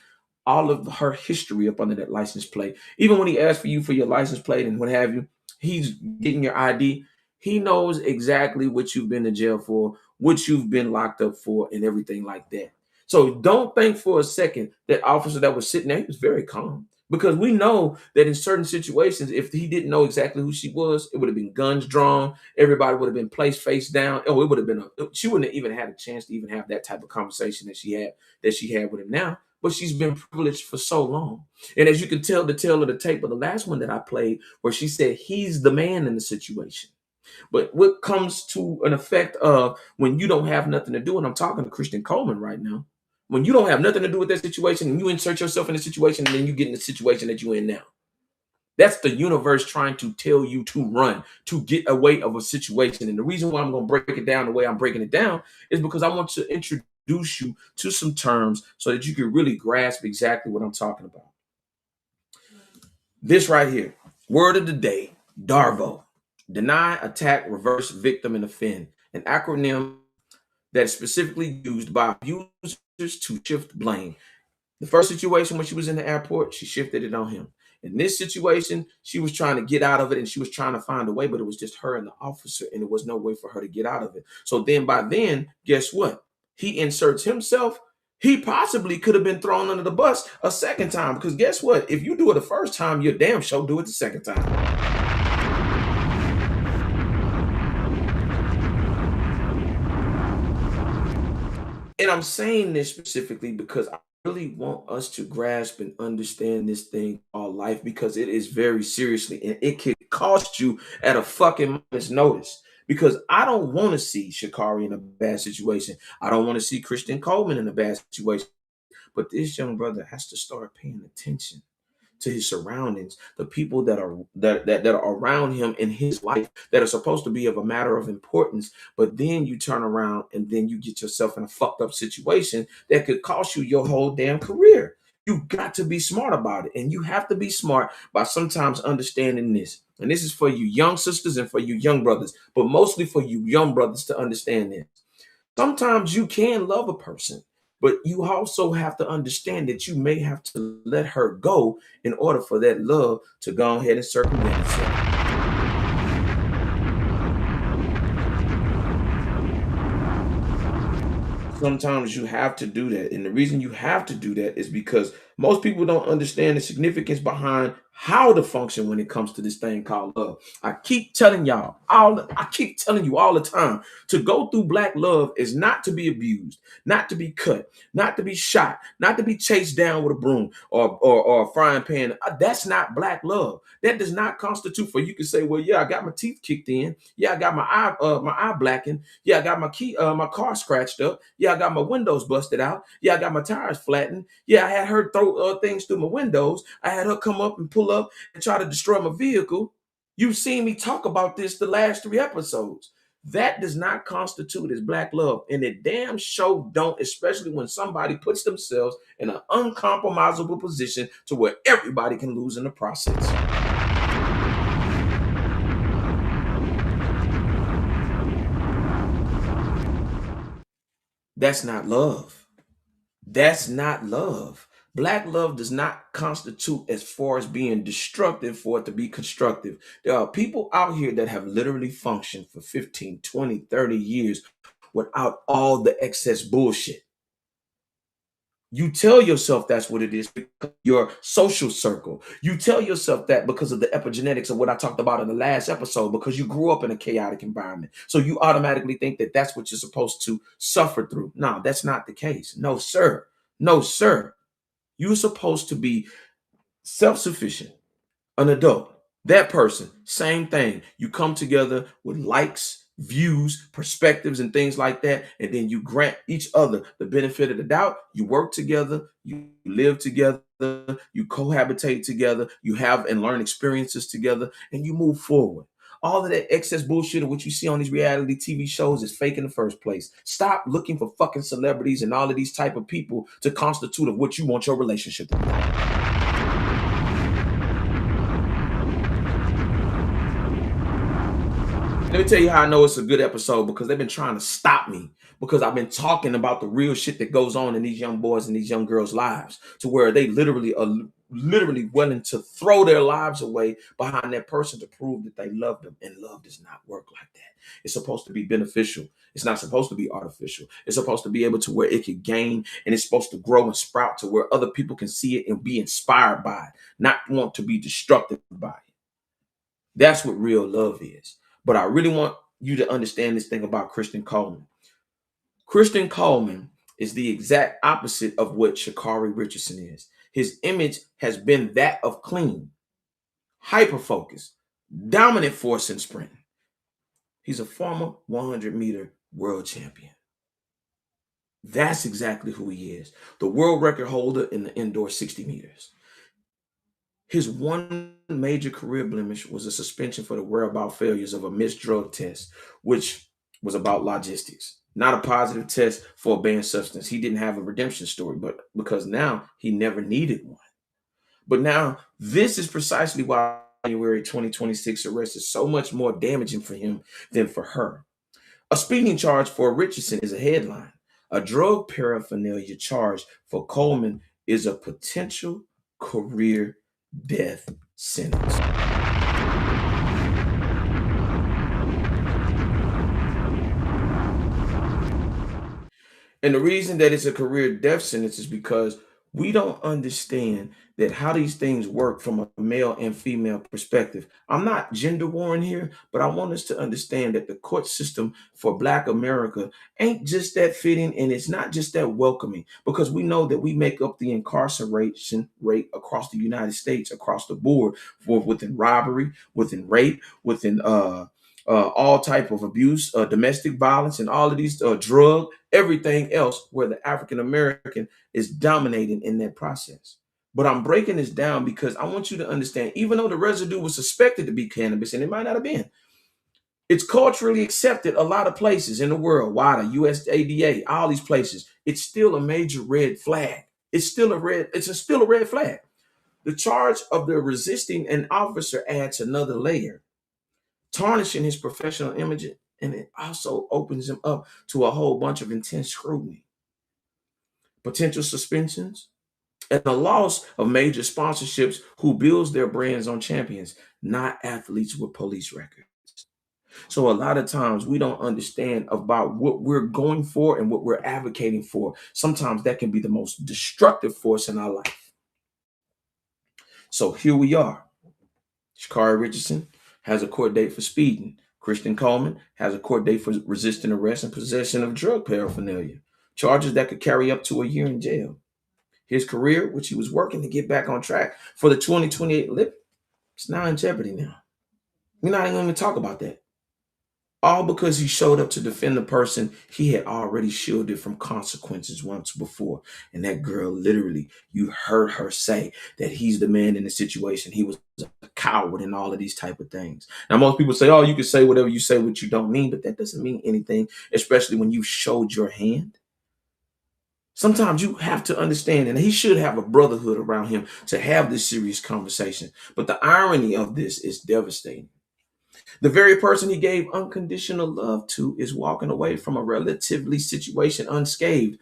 All of her history up under that license plate. Even when he asked for you for your license plate and what have you, he's getting your ID. He knows exactly what you've been to jail for, what you've been locked up for, and everything like that. So don't think for a second that officer that was sitting there, he was very calm. Because we know that in certain situations, if he didn't know exactly who she was, it would have been guns drawn. Everybody would have been placed face down. Oh, it would have been she wouldn't have even had a chance to even have that type of conversation that she had with him now. But she's been privileged for so long. And as you can tell the tale of the tape of the last one that I played, where she said he's the man in the situation. But what comes to an effect of when you don't have nothing to do, and I'm talking to Christian Coleman right now, when you don't have nothing to do with that situation and you insert yourself in a situation and then you get in the situation that you're in now. That's the universe trying to tell you to run, to get away of a situation. And the reason why I'm going to break it down the way I'm breaking it down is because I want to introduce you to some terms so that you can really grasp exactly what I'm talking about. This right here, word of the day, DARVO, deny, attack, reverse, victim, and offend, an acronym that is specifically used by abusers to shift blame. The first situation when she was in the airport, she shifted it on him. In this situation, she was trying to get out of it and she was trying to find a way, but it was just her and the officer, and there was no way for her to get out of it. So then by then, guess what? He inserts himself. He possibly could have been thrown under the bus a second time, because guess what? If you do it the first time, you're damn sure do it the second time. And I'm saying this specifically because I really want us to grasp and understand this thing called life, because it is very seriously and it could cost you at a fucking moment's notice. Because I don't want to see Sha'Carri in a bad situation. I don't want to see Christian Coleman in a bad situation. But this young brother has to start paying attention to his surroundings, the people that are around him in his life that are supposed to be of a matter of importance. But then you turn around and then you get yourself in a fucked up situation that could cost you your whole damn career. You got to be smart about it, and you have to be smart by sometimes understanding this. And this is for you young sisters and for you young brothers, but mostly for you young brothers to understand this. Sometimes you can love a person, but you also have to understand that you may have to let her go in order for that love to go ahead and circumvent itself. Sometimes you have to do that. And the reason you have to do that is because most people don't understand the significance behind how to function when it comes to this thing called love. I keep telling you all the time, to go through black love is not to be abused, not to be cut, not to be shot, not to be chased down with a broom or a frying pan. That's not black love. That does not constitute for you can say, well, yeah, I got my teeth kicked in. Yeah, I got my eye blackened. Yeah, I got my car scratched up. Yeah, I got my windows busted out. Yeah, I got my tires flattened. Yeah, I had her throw things through my windows. I had her come up and pull up and try to destroy my vehicle. You've seen me talk about this the last 3 episodes. That does not constitute as black love. And it damn sure don't, especially when somebody puts themselves in an uncompromisable position to where everybody can lose in the process. That's not love. That's not love. Black love does not constitute as far as being destructive for it to be constructive. There are people out here that have literally functioned for 15, 20, 30 years without all the excess bullshit. You tell yourself that's what it is because your social circle. You tell yourself that because of the epigenetics of what I talked about in the last episode, because you grew up in a chaotic environment. So you automatically think that that's what you're supposed to suffer through. No, that's not the case. No, sir. No, sir. You're supposed to be self-sufficient, an adult. That person, same thing. You come together with likes, views, perspectives, and things like that, and then you grant each other the benefit of the doubt. You work together, you live together, you cohabitate together, you have and learn experiences together, and you move forward. All of that excess bullshit of what you see on these reality TV shows is fake in the first place. Stop looking for fucking celebrities and all of these type of people to constitute of what you want your relationship to be like. Let me tell you how I know it's a good episode, because they've been trying to stop me because I've been talking about the real shit that goes on in these young boys and these young girls' lives, to where they literally are willing to throw their lives away behind that person to prove that they love them. And love does not work like that. It's supposed to be beneficial. It's not supposed to be artificial. It's supposed to be able to where it can gain, and it's supposed to grow and sprout to where other people can see it and be inspired by it, not want to be destructive by it. That's what real love is. But I really want you to understand this thing about Christian Coleman. Christian Coleman is the exact opposite of what Sha'Carri Richardson is. His image has been that of clean, hyper focused, dominant force in sprint. He's a former 100-meter world champion. That's exactly who he is. The world record holder in the indoor 60 meters. His one major career blemish was a suspension for the whereabout failures of a missed drug test, which was about logistics. Not a positive test for a banned substance. He didn't have a redemption story, but because now he never needed one. But now this is precisely why January 2026 arrest is so much more damaging for him than for her. A speeding charge for Richardson is a headline. A drug paraphernalia charge for Coleman is a potential career death sentence. And the reason that it's a career death sentence is because we don't understand that how these things work from a male and female perspective. I'm not gender warring here, but I want us to understand that the court system for Black America ain't just that fitting and it's not just that welcoming because we know that we make up the incarceration rate across the United States, across the board, for within robbery, within rape, within all type of abuse, domestic violence, and all of these drug, everything else, where the African American is dominating in that process. But I'm breaking this down because I want you to understand, even though the residue was suspected to be cannabis, and it might not have been, it's culturally accepted a lot of places in the world, WADA, USADA, all these places. It's still a major red flag. Still a red flag. The charge of the resisting an officer adds another layer, tarnishing his professional image, and it also opens him up to a whole bunch of intense scrutiny, potential suspensions, and the loss of major sponsorships who builds their brands on champions, not athletes with police records. So a lot of times we don't understand about what we're going for and what we're advocating for. Sometimes that can be the most destructive force in our life. So here we are. Sha'carri Richardson has a court date for speeding. Christian Coleman has a court date for resisting arrest and possession of drug paraphernalia, charges that could carry up to a year in jail. His career, which he was working to get back on track for the 2028 Olympics, it's now in jeopardy now. We're not even going to talk about that. All because he showed up to defend the person he had already shielded from consequences once before. And that girl, literally, you heard her say that he's the man in the situation. He was a coward and all of these type of things. Now, most people say, oh, you can say whatever you say, what you don't mean, but that doesn't mean anything, especially when you showed your hand. Sometimes you have to understand, and he should have a brotherhood around him to have this serious conversation. But the irony of this is devastating. The very person he gave unconditional love to is walking away from a relatively situation unscathed,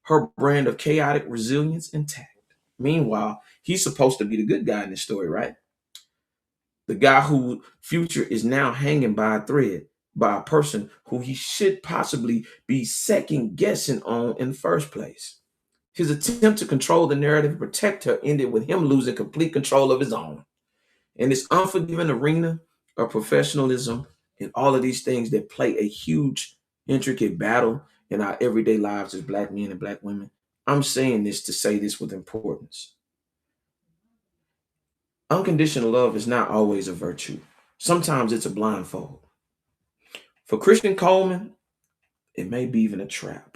her brand of chaotic resilience intact. Meanwhile, he's supposed to be the good guy in this story, right? The guy whose future is now hanging by a thread by a person who he should possibly be second guessing on in the first place. His attempt to control the narrative and protect her ended with him losing complete control of his own. In this unforgiving arena of professionalism and all of these things that play a huge, intricate battle in our everyday lives as Black men and Black women, I'm saying this to say this with importance. Unconditional love is not always a virtue. Sometimes it's a blindfold. For Christian Coleman, it may be even a trap.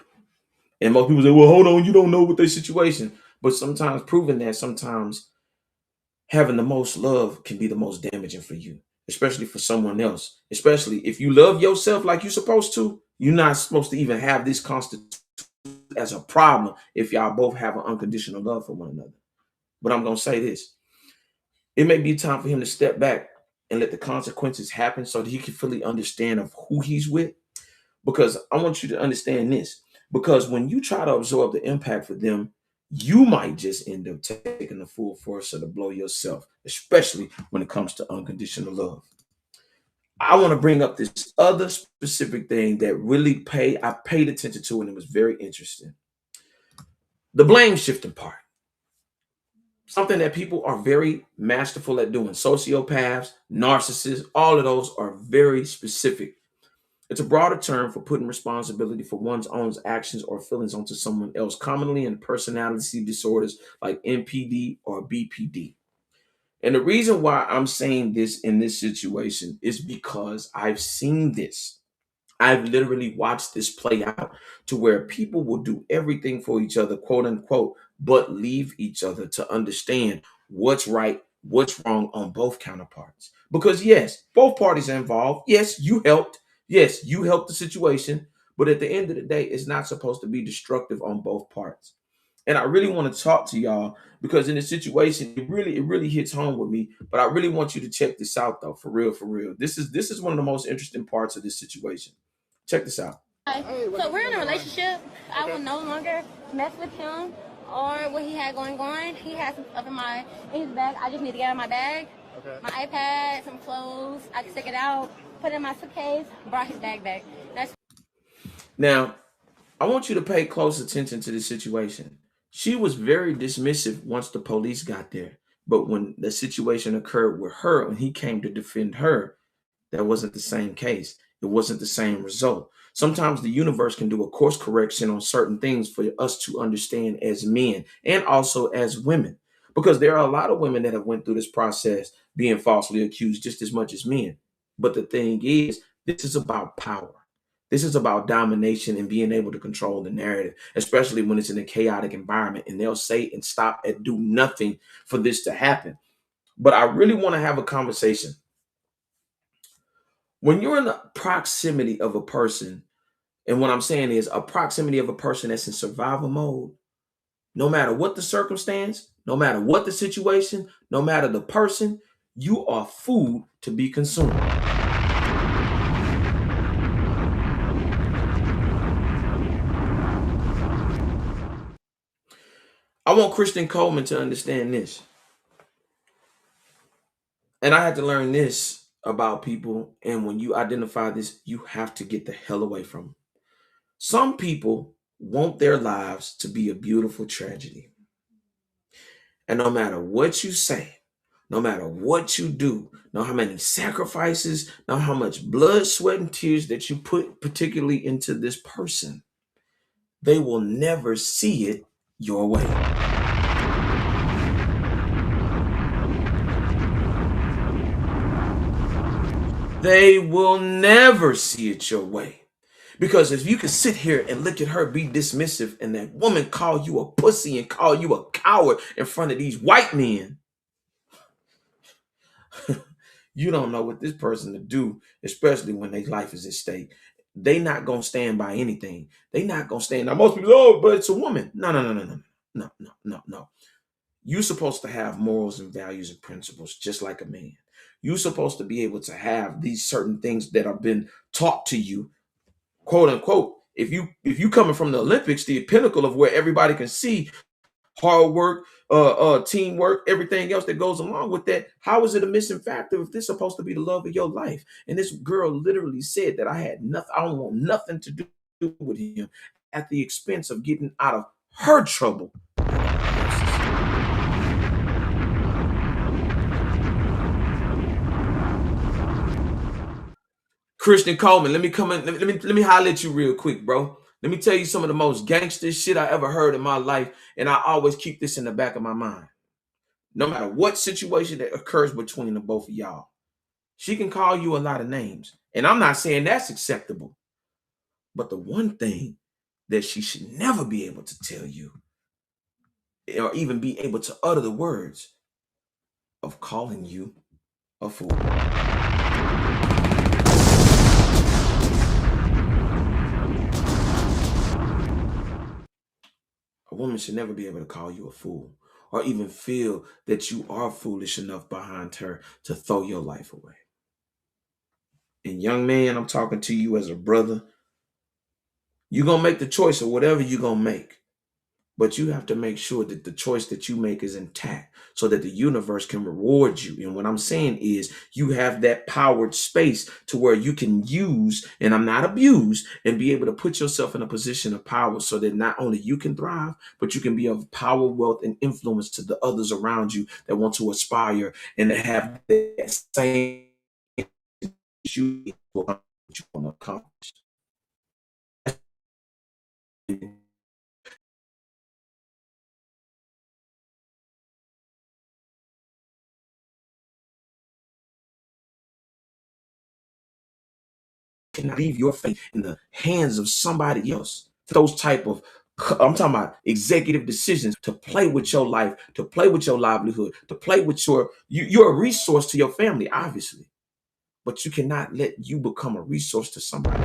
And most people say, well, hold on, you don't know what their situation. But sometimes proving that sometimes having the most love can be the most damaging for you, especially for someone else. Especially if you love yourself like you're supposed to, you're not supposed to even have this constitute as a problem if y'all both have an unconditional love for one another. But I'm going to say this. It may be time for him to step back and let the consequences happen so that he can fully understand of who he's with. Because I want you to understand this. Because when you try to absorb the impact for them, you might just end up taking the full force of the blow yourself, especially when it comes to unconditional love. I want to bring up this other specific thing that really I paid attention to, and it was very interesting. The blame shifting part. Something that people are very masterful at doing. Sociopaths, narcissists, all of those are very specific. It's a broader term for putting responsibility for one's own actions or feelings onto someone else, commonly in personality disorders like NPD or BPD. And the reason why I'm saying this in this situation is because I've seen this. I've literally watched this play out to where people will do everything for each other, quote unquote, but leave each other to understand what's right, what's wrong on both counterparts. Because yes, both parties are involved. Yes, you helped. Yes, you helped the situation. But at the end of the day, it's not supposed to be destructive on both parts. And I really want to talk to y'all because in this situation, it really hits home with me. But I really want you to check this out though, for real, for real. This is one of the most interesting parts of this situation. Check this out. So we're in a relationship. I will no longer mess with him or what he had going on. He has some stuff in his bag. I just need to get out of my bag. Okay. My iPad, some clothes. I can take it out, put it in my suitcase, brought his bag back. Now, I want you to pay close attention to this situation. She was very dismissive once the police got there. But when the situation occurred with her, when he came to defend her, that wasn't the same case. It wasn't the same result. Sometimes the universe can do a course correction on certain things for us to understand as men and also as women. Because there are a lot of women that have went through this process being falsely accused just as much as men. But the thing is, this is about power. This is about domination and being able to control the narrative, especially when it's in a chaotic environment and they'll say and stop and do nothing for this to happen. But I really want to have a conversation. When you're in the proximity of a person, and what I'm saying is a proximity of a person that's in survival mode, no matter what the circumstance, no matter what the situation, no matter the person, you are food to be consumed. I want Christian Coleman to understand this. And I had to learn this about people. And when you identify this, you have to get the hell away from them. Some people want their lives to be a beautiful tragedy. And no matter what you say, no matter what you do, no how many sacrifices, no how much blood, sweat, and tears that you put particularly into this person, they will never see it your way. They will never see it your way. Because if you can sit here and look at her be dismissive and that woman call you a pussy and call you a coward in front of these white men, you don't know what this person to do, especially when their life is at stake. They not gonna stand by anything. They not gonna stand. Now most people, oh, but it's a woman. No. You're supposed to have morals and values and principles just like a man. You're supposed to be able to have these certain things that have been taught to you, quote unquote. If you coming from the Olympics, the pinnacle of where everybody can see hard work, teamwork, everything else that goes along with that. How is it a missing factor if this is supposed to be the love of your life? And this girl literally said that I had nothing, I don't want nothing to do with him at the expense of getting out of her trouble. Christian Coleman, let me come in. Let me holler at you real quick, bro. Let me tell you some of the most gangster shit I ever heard in my life, and I always keep this in the back of my mind. No matter what situation that occurs between the both of y'all, she can call you a lot of names. And I'm not saying that's acceptable. But the one thing that she should never be able to tell you or even be able to utter the words of calling you a fool. A woman should never be able to call you a fool or even feel that you are foolish enough behind her to throw your life away. And young man, I'm talking to you as a brother. You're going to make the choice of whatever you're going to make. But you have to make sure that the choice that you make is intact so that the universe can reward you. And what I'm saying is you have that powered space to where you can use, and I'm not abused, and be able to put yourself in a position of power so that not only you can thrive, but you can be of power, wealth, and influence to the others around you that want to aspire and to have that same you want to accomplish. Cannot leave your faith in the hands of somebody else. Those type of I'm talking about executive decisions to play with your life, to play with your livelihood, to play with you're a resource to your family, obviously. But you cannot let you become a resource to somebody.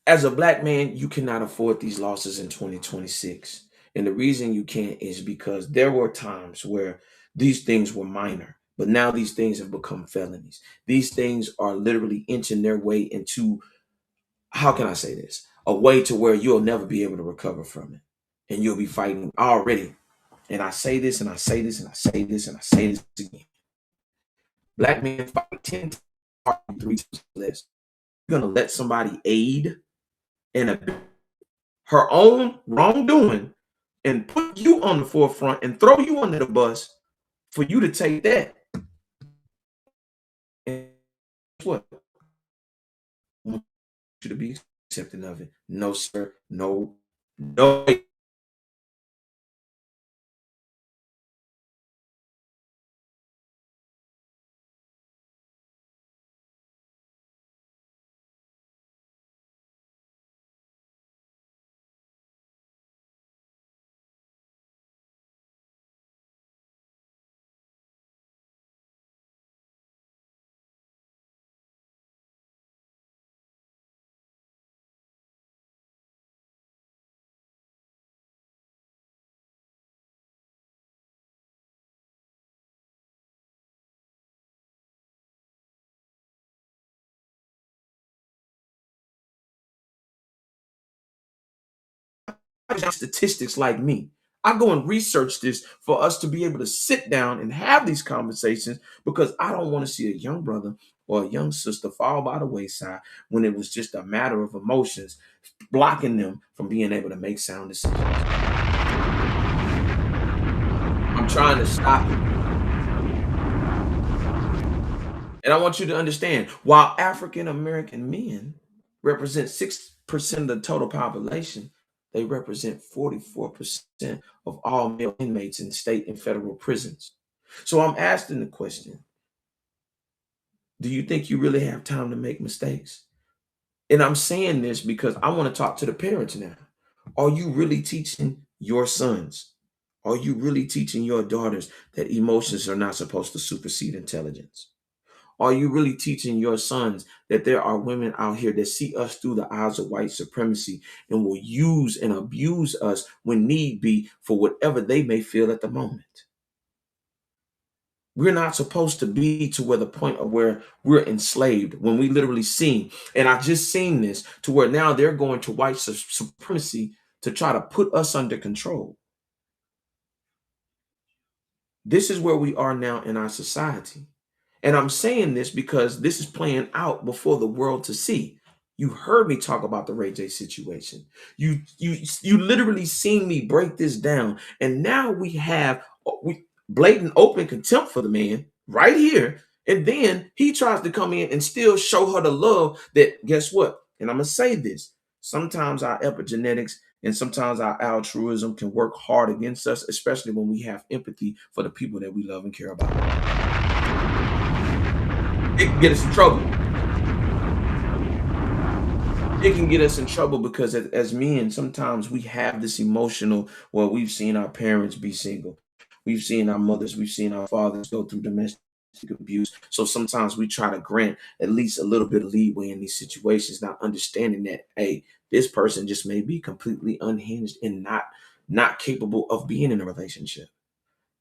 As a black man, you cannot afford these losses in 2026. And the reason you can't is because there were times where these things were minor, but now these things have become felonies. These things are literally inching their way into, how can I say this? A way to where you'll never be able to recover from it. And you'll be fighting already. And I say this, and I say this, and I say this, and I say this again. Black men fight 10 times, 3 times less. You're going to let somebody aid in her own wrongdoing and put you on the forefront and throw you under the bus for you to take that. And guess what? I want you to be accepting of it. No, sir. No. No. Statistics like me. I go and research this for us to be able to sit down and have these conversations, because I don't want to see a young brother or a young sister fall by the wayside when it was just a matter of emotions blocking them from being able to make sound decisions. I'm trying to stop it. And I want you to understand, while African American men represent 6% of the total population, they represent 44% of all male inmates in state and federal prisons. So I'm asking the question, do you think you really have time to make mistakes? And I'm saying this because I want to talk to the parents now. Are you really teaching your sons? Are you really teaching your daughters that emotions are not supposed to supersede intelligence? Are you really teaching your sons that there are women out here that see us through the eyes of white supremacy and will use and abuse us when need be for whatever they may feel at the moment? We're not supposed to be to where the point of where we're enslaved, when we literally seen, and I just seen this, to where now they're going to white supremacy to try to put us under control. This is where we are now in our society. And I'm saying this because this is playing out before the world to see. You heard me talk about the Ray J situation. You literally seen me break this down. And now we have blatant open contempt for the man right here. And then he tries to come in and still show her the love that, guess what? And I'm going to say this. Sometimes our epigenetics and sometimes our altruism can work hard against us, especially when we have empathy for the people that we love and care about. It can get us in trouble. It can get us in trouble because as men, sometimes we have this emotional, well, we've seen our parents be single. We've seen our mothers, we've seen our fathers go through domestic abuse. So sometimes we try to grant at least a little bit of leeway in these situations, not understanding that, hey, this person just may be completely unhinged and not capable of being in a relationship.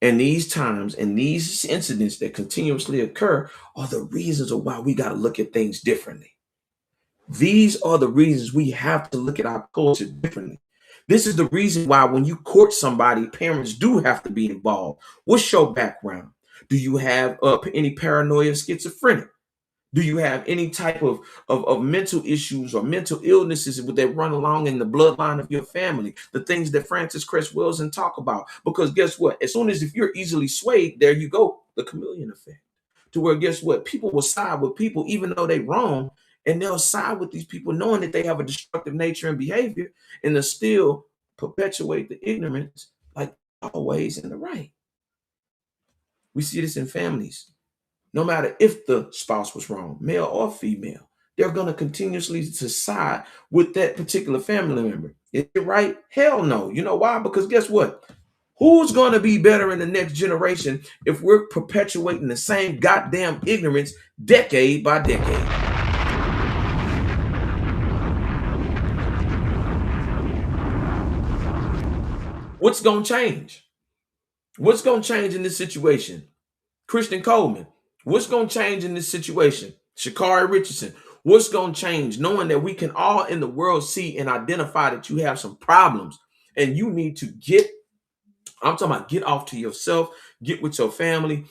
And these times and these incidents that continuously occur are the reasons of why we got to look at things differently. These are the reasons we have to look at our culture differently. This is the reason why when you court somebody, parents do have to be involved. What's your background? Do you have any paranoia, schizophrenic? Do you have any type of mental issues or mental illnesses that run along in the bloodline of your family? The things that Francis Cress Welsing talk about. Because guess what? As soon as if you're easily swayed, there you go, the chameleon effect. To where, guess what? People will side with people even though they're wrong, and they'll side with these people knowing that they have a destructive nature and behavior, and they'll still perpetuate the ignorance like always in the right. We see this in families. No matter if the spouse was wrong, male or female, they're going to continuously to side with that particular family member. Is it right? Hell no. You know why? Because guess what? Who's going to be better in the next generation if we're perpetuating the same goddamn ignorance decade by decade? What's going to change? What's going to change in this situation? Christian Coleman, what's going to change in this situation? Sha'carri Richardson, what's going to change? Knowing that we can all in the world see and identify that you have some problems and you need to I'm talking about get off to yourself, get with your family.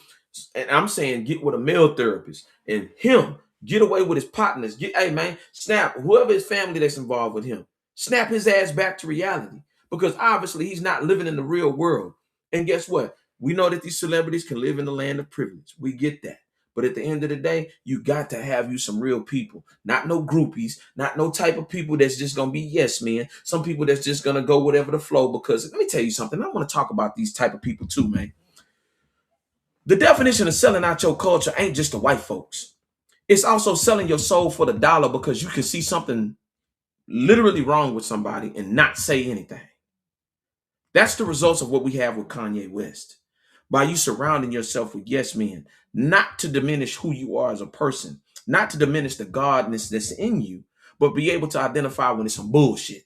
And I'm saying get with a male therapist and him, get away with his partners. Hey man, snap whoever his family that's involved with him, snap his ass back to reality because obviously he's not living in the real world. And guess what? We know that these celebrities can live in the land of privilege. We get that. But at the end of the day, you got to have you some real people, not no groupies, not no type of people that's just going to be yes men. Some people that's just going to go whatever the flow. Because let me tell you something. I want to talk about these type of people too, man. The definition of selling out your culture ain't just the white folks. It's also selling your soul for the dollar because you can see something literally wrong with somebody and not say anything. That's the results of what we have with Kanye West. By you surrounding yourself with yes men, not to diminish who you are as a person, not to diminish the godness that's in you, but be able to identify when it's some bullshit.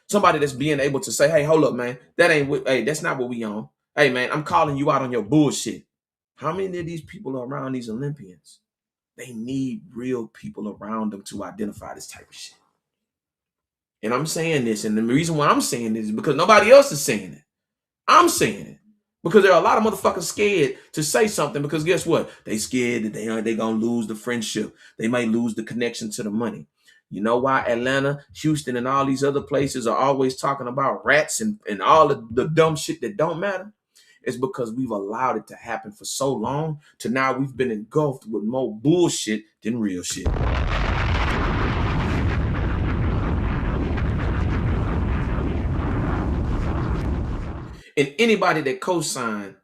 Somebody that's being able to say, hey, hold up, man, that's not what we on. Hey, man, I'm calling you out on your bullshit. How many of these people are around these Olympians? They need real people around them to identify this type of shit. And I'm saying this, and the reason why I'm saying this is because nobody else is saying it. I'm saying it. Because there are a lot of motherfuckers scared to say something because guess what? They scared that they going to lose the friendship. They might lose the connection to the money. You know why Atlanta, Houston, and all these other places are always talking about rats and all of the dumb shit that don't matter? It's because we've allowed it to happen for so long to now we've been engulfed with more bullshit than real shit. And anybody that co-sign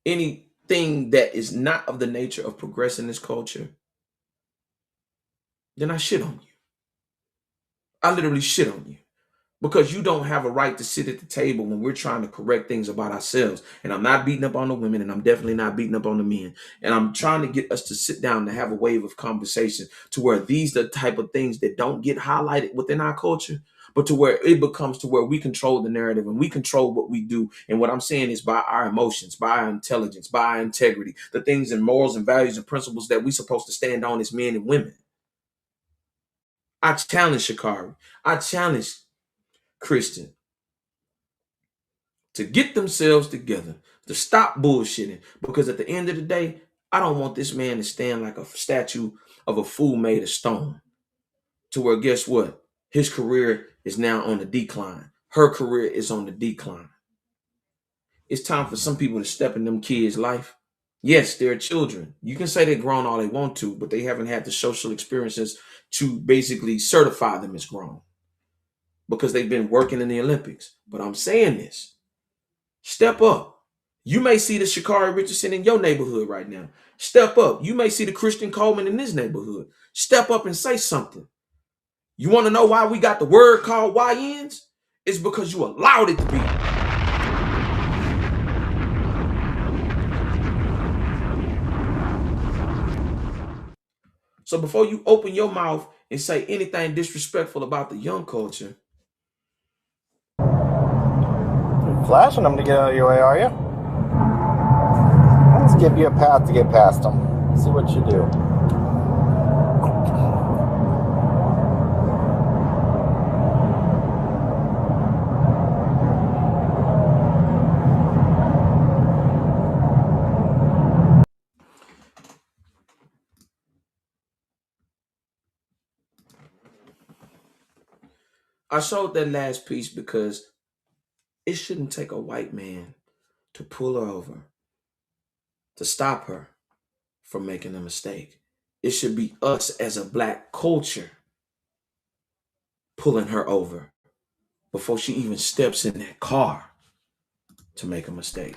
anything that is not of the nature of progressing this culture, then I shit on you. I literally shit on you because you don't have a right to sit at the table when we're trying to correct things about ourselves. And I'm not beating up on the women and I'm definitely not beating up on the men. And I'm trying to get us to sit down to have a wave of conversation to where these are the type of things that don't get highlighted within our culture, but to where it becomes to where we control the narrative and we control what we do. And what I'm saying is by our emotions, by our intelligence, by our integrity, the things and morals and values and principles that we're supposed to stand on as men and women. I challenge Sha'carri. I challenge Christian to get themselves together, to stop bullshitting. Because at the end of the day, I don't want this man to stand like a statue of a fool made of stone. To where, guess what? His career is now on the decline. Her career is on the decline. It's time for some people to step in them kids' life. Yes, they're children. You can say they're grown all they want to, but they haven't had the social experiences to basically certify them as grown because they've been working in the Olympics. But I'm saying this, step up. You may see the Sha'carri Richardson in your neighborhood right now. Step up. You may see the Christian Coleman in this neighborhood. Step up and say something. You want to know why we got the word called YNs? It's because you allowed it to be. So before you open your mouth and say anything disrespectful about the young culture. You're flashing them to get out of your way, are you? Let's give you a path to get past them. See what you do. I showed that last piece because it shouldn't take a white man to pull her over, to stop her from making a mistake. It should be us as a black culture pulling her over before she even steps in that car to make a mistake.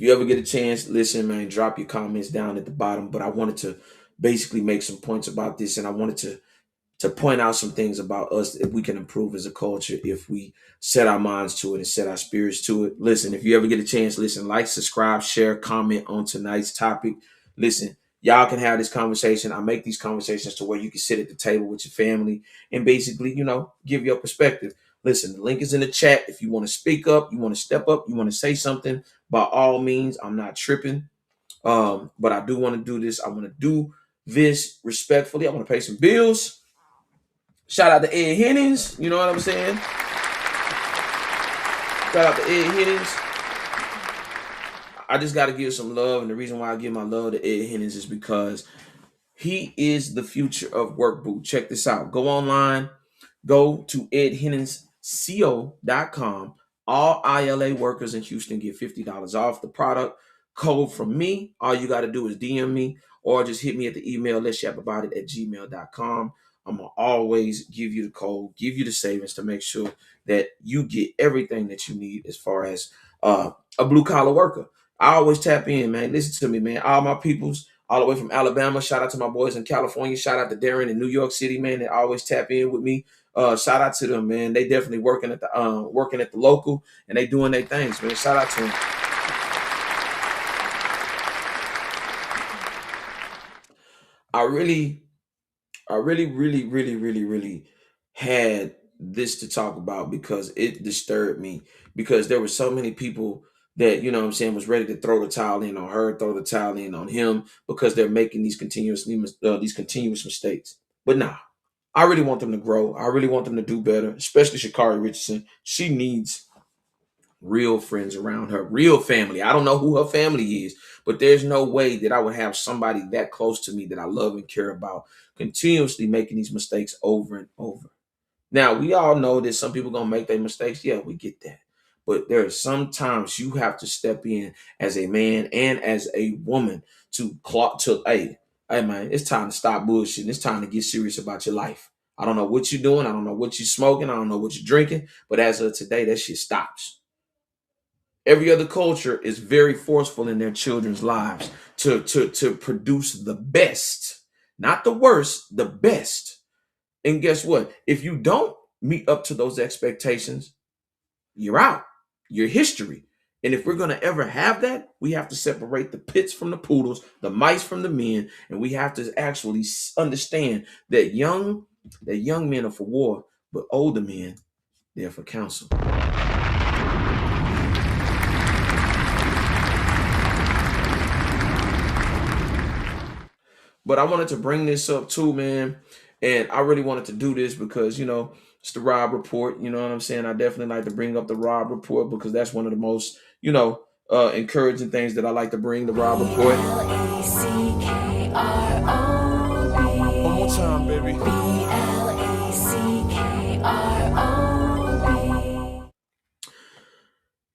you ever get a chance, listen, man, drop your comments down at the bottom. But I wanted to basically make some points about this, and I wanted to point out some things about us that we can improve as a culture if we set our minds to it and set our spirits to it. Listen, if you ever get a chance, listen, like, subscribe, share, comment on tonight's topic. Listen, y'all can have this conversation. I make these conversations to where you can sit at the table with your family and basically, give your perspective. Listen, the link is in the chat. If you want to speak up, you want to step up, you want to say something, by all means, I'm not tripping. But I do want to do this. I want to do this respectfully. I want to pay some bills. Shout out to Ed Hennings. You know what I'm saying? Shout out to Ed Hennings. I just got to give some love. And the reason why I give my love to Ed Hennings is because he is the future of work boot. Check this out. Go online. Go to edhenningsco.com. All ILA workers in Houston get $50 off the product. Code from me. All you got to do is DM me or just hit me at the email, let'syapabout@gmail.com. I'm going to always give you the code, give you the savings to make sure that you get everything that you need as far as a blue collar worker. I always tap in, man. Listen to me, man. All my peoples, all the way from Alabama. Shout out to my boys in California. Shout out to Darren in New York City, man. They always tap in with me. Shout out to them, man. They definitely working at the local, and they doing their things, man. Shout out to them. I really had this to talk about because it disturbed me, because there were so many people that, was ready to throw the towel in on her, throw the towel in on him, because they're making these continuous mistakes. But nah, I really want them to grow. I really want them to do better, especially Sha'Carri Richardson. She needs real friends around her, real family. I don't know who her family is, but there's no way that I would have somebody that close to me that I love and care about continuously making these mistakes over and over. Now, we all know that some people going to make their mistakes. Yeah, we get that. But there are sometimes you have to step in as a man and as a woman to hey man, it's time to stop bullshitting. It's time to get serious about your life. I don't know what you're doing. I don't know what you're smoking. I don't know what you're drinking. But as of today, that shit stops. Every other culture is very forceful in their children's lives to produce the best, not the worst, the best. And guess what? If you don't meet up to those expectations, you're out. You're history. And if we're going to ever have that, we have to separate the pits from the poodles, the mice from the men, and we have to actually understand that young men are for war, but older men, they're for counsel. But I wanted to bring this up too, man. And I really wanted to do this because, it's the Rob Report. You know what I'm saying? I definitely like to bring up the Rob Report because that's one of the most, encouraging things that I like to bring, the Rob Report. One more time, baby.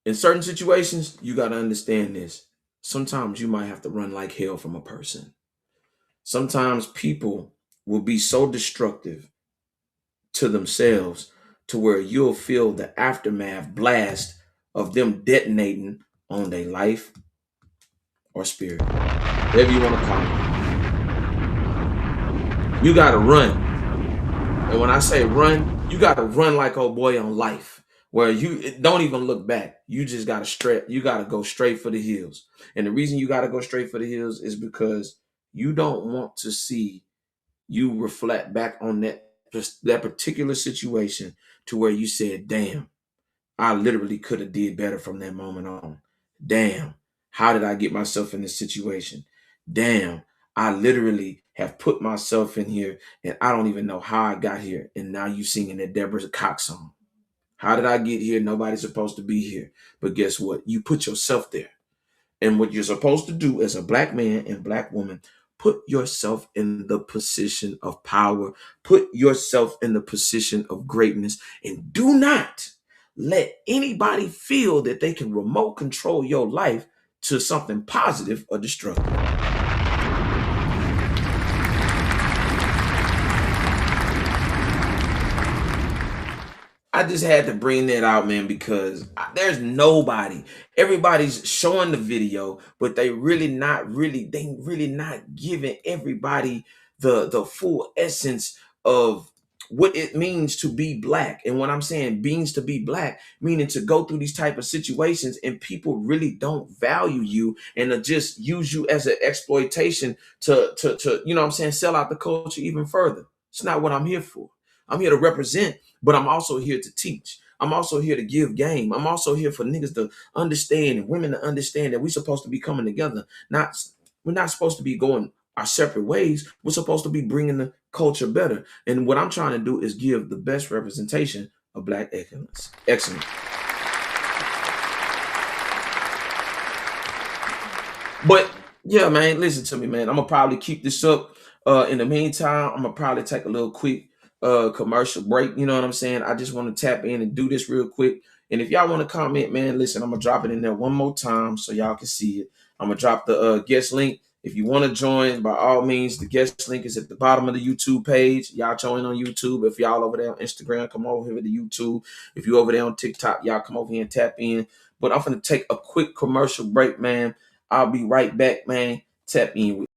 In certain situations, you got to understand this. Sometimes you might have to run like hell from a person. Sometimes people will be so destructive to themselves to where you'll feel the aftermath blast of them detonating on their life or spirit, whatever you want to call it. You got to run. And when I say run, you got to run like old boy on life, where you don't even look back. You just got to go straight for the hills. And the reason you got to go straight for the hills is because you don't want to see you reflect back on that particular situation to where you said, damn, I literally could have did better from that moment on. Damn, how did I get myself in this situation? Damn, I literally have put myself in here and I don't even know how I got here. And now you singing that Deborah Cox song. How did I get here? Nobody's supposed to be here. But guess what? You put yourself there. And what you're supposed to do as a black man and black woman, put yourself in the position of power. Put yourself in the position of greatness. And do not let anybody feel that they can remote control your life to something positive or destructive. I just had to bring that out, man, because there's nobody. Everybody's showing the video, but they really not giving everybody the full essence of what it means to be black. And when I'm saying means to be black, meaning to go through these type of situations and people really don't value you and to just use you as an exploitation to you know what I'm saying, sell out the culture even further. It's not what I'm here for. I'm here to represent, but I'm also here to teach. I'm also here to give game. I'm also here for niggas to understand and women to understand that we're supposed to be coming together. We're not supposed to be going our separate ways. We're supposed to be bringing the culture better. And what I'm trying to do is give the best representation of black excellence. Excellent. But yeah, man, listen to me, man. I'm gonna probably keep this up. In the meantime, I'm gonna probably take a little quick commercial break. You know what I'm saying? I just want to tap in and do this real quick. And if y'all want to comment, man, listen, I'm gonna drop it in there one more time so y'all can see it. I'm gonna drop the guest link. If you want to join, by all means, the guest link is at the bottom of the YouTube page. Y'all join on YouTube. If y'all over there on Instagram, come over here to YouTube. If you over there on TikTok, y'all come over here and tap in. But I'm gonna take a quick commercial break, man. I'll be right back, man. Tap in with.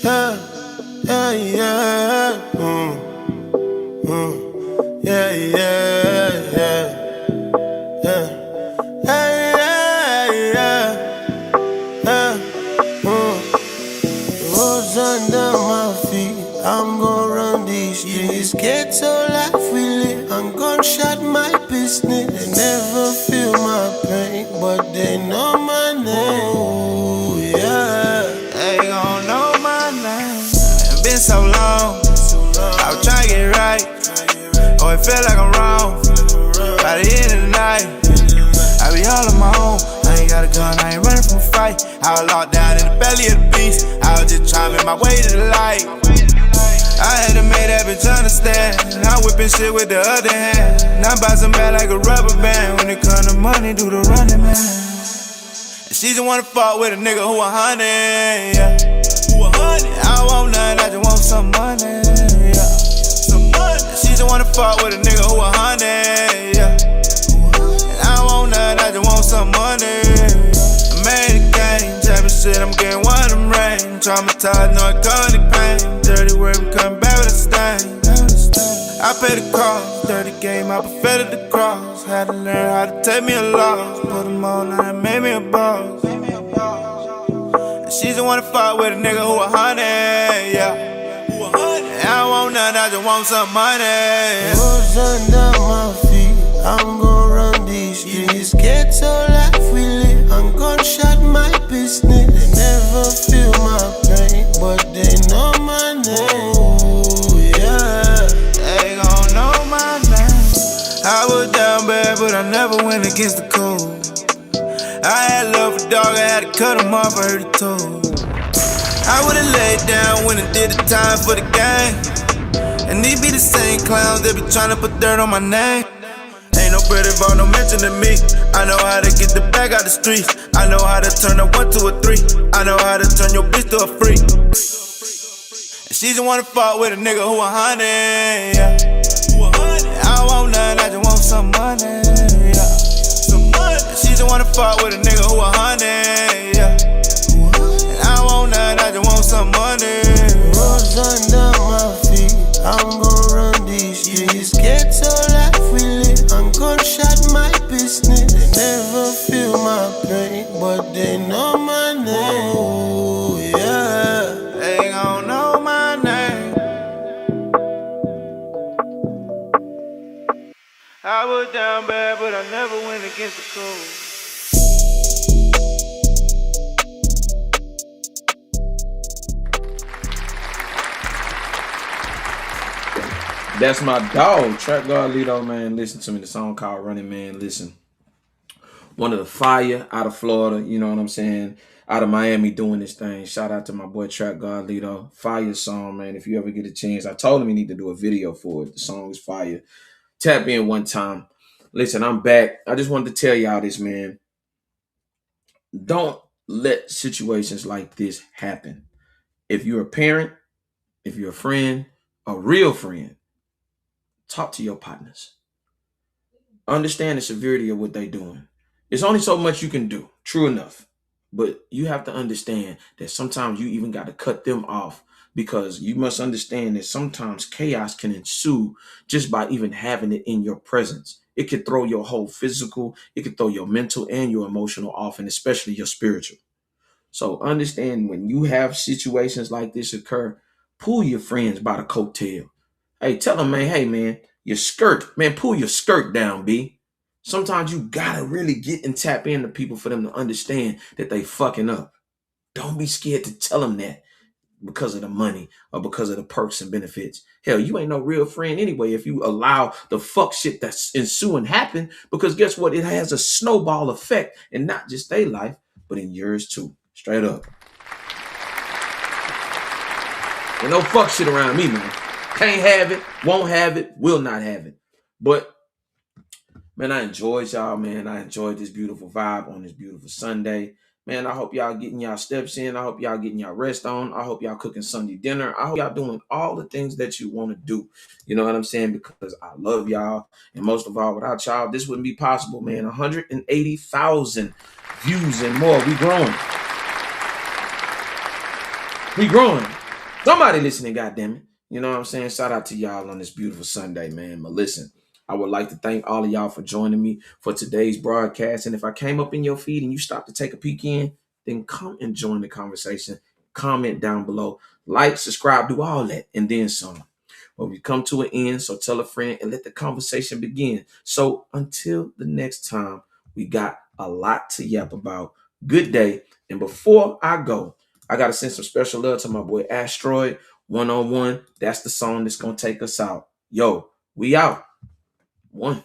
Yeah, yeah, yeah. Yeah, yeah, yeah. Yeah. Hey, yeah, yeah. Yeah. Rose under my feet. I'm gonna run these streets. Ghetto life we live. I'm gonna shut my business. They never feel my pain, but they know my name. Ooh, yeah. They gon' know my name. It's been so long. I was trying to get right. Oh, it feel like I'm wrong. By the end of the night, I be all on my own. I ain't got a gun, I ain't running from a fight. I was locked down in the belly of the beast. I was just trying to make my way to the light. I had to make that bitch understand. I'm whipping shit with the other hand. Now I'm bouncing back like a rubber band. When it come to money, do the running, man. And she just wanna fuck with a nigga who 100, yeah. Who 100? I don't want nothing, I just want some money, yeah. Some money. And she just wanna fuck with a nigga who 100, yeah. And I don't want nothing, I just want some money, yeah. I made a game, type of shit, I'm getting one of them rain. Traumatized, narcotic pain. Dirty word, we coming back with a stain. I paid the cost, dirty game, I preferred the cross. Had to learn how to take me a loss. Put them on and it made me a boss. And she just wanna fuck with a nigga who 100, yeah. Who 100? And I don't want nothing, I just want some money. Rose under my feet, I'm gonna run these streets. Ghetto life we live, I'm gonna shut my business. They never feel my pain, but they know my name. Ooh, yeah. They gon' know my name. I was down bad, but I never went against the code. I had love for dog, I had to cut him off, I heard it told. I would've laid down when I did the time for the game. And these be the same clowns that be tryna put dirt on my name. Ain't no pretty ball, no mention to me. I know how to get the bag out the streets. I know how to turn a 1 to a 3. I know how to turn your bitch to a freak. And she just wanna fuck with a nigga who 100, yeah. Who 100? I don't want nothing, I just want some money, yeah. Some money. And she just wanna fuck with a nigga who 100, yeah. And I don't want nothing, I just want some money. Rose under my feet, I'm gonna run these streets. Ghetto life we live, I'm gonna shut my business. They never feel my pain, but they know my name. Ooh, yeah. They gon' know my name. I was down bad, but I never went against the code. That's my dog, Trap God Lito, man. Listen to me. The song called Running Man. Listen. One of the fire out of Florida, you know what I'm saying? Out of Miami doing this thing. Shout out to my boy Trap God Lito. Fire song, man. If you ever get a chance, I told him he need to do a video for it. The song is fire. Tap in one time. Listen, I'm back. I just wanted to tell y'all this, man. Don't let situations like this happen. If you're a parent, if you're a friend, a real friend, talk to your partners. Understand the severity of what they're doing. It's only so much you can do. True enough. But you have to understand that sometimes you even got to cut them off, because you must understand that sometimes chaos can ensue just by even having it in your presence. It could throw your whole physical, it could throw your mental and your emotional off, and especially your spiritual. So understand, when you have situations like this occur, pull your friends by the coattail. Hey, tell them, man, hey, man, your skirt, man, pull your skirt down, B. Sometimes you gotta really get and tap into people for them to understand that they fucking up. Don't be scared to tell them that because of the money or because of the perks and benefits. Hell, you ain't no real friend anyway if you allow the fuck shit that's ensuing happen, because guess what? It has a snowball effect, and not just their life, but in yours too. Straight up. Ain't no fuck shit around me, man. Can't have it, won't have it, will not have it. But man, I enjoyed y'all, man. I enjoyed this beautiful vibe on this beautiful Sunday. Man, I hope y'all getting y'all steps in. I hope y'all getting y'all rest on. I hope y'all cooking Sunday dinner. I hope y'all doing all the things that you want to do. You know what I'm saying? Because I love y'all. And most of all, without y'all, this wouldn't be possible, man. 180,000 views and more. We growing. We growing. Somebody listening, goddammit. You know what I'm saying? Shout out to y'all on this beautiful Sunday, man. But listen, I would like to thank all of y'all for joining me for today's broadcast. And if I came up in your feed and you stopped to take a peek in, then come and join the conversation. Comment down below. Like, subscribe, do all that, and then some. Well, we come to an end, so tell a friend and let the conversation begin. So until the next time, we got a lot to yap about. Good day. And before I go, I got to send some special love to my boy Asteroid. 101. That's the song that's going to take us out. Yo, we out. One.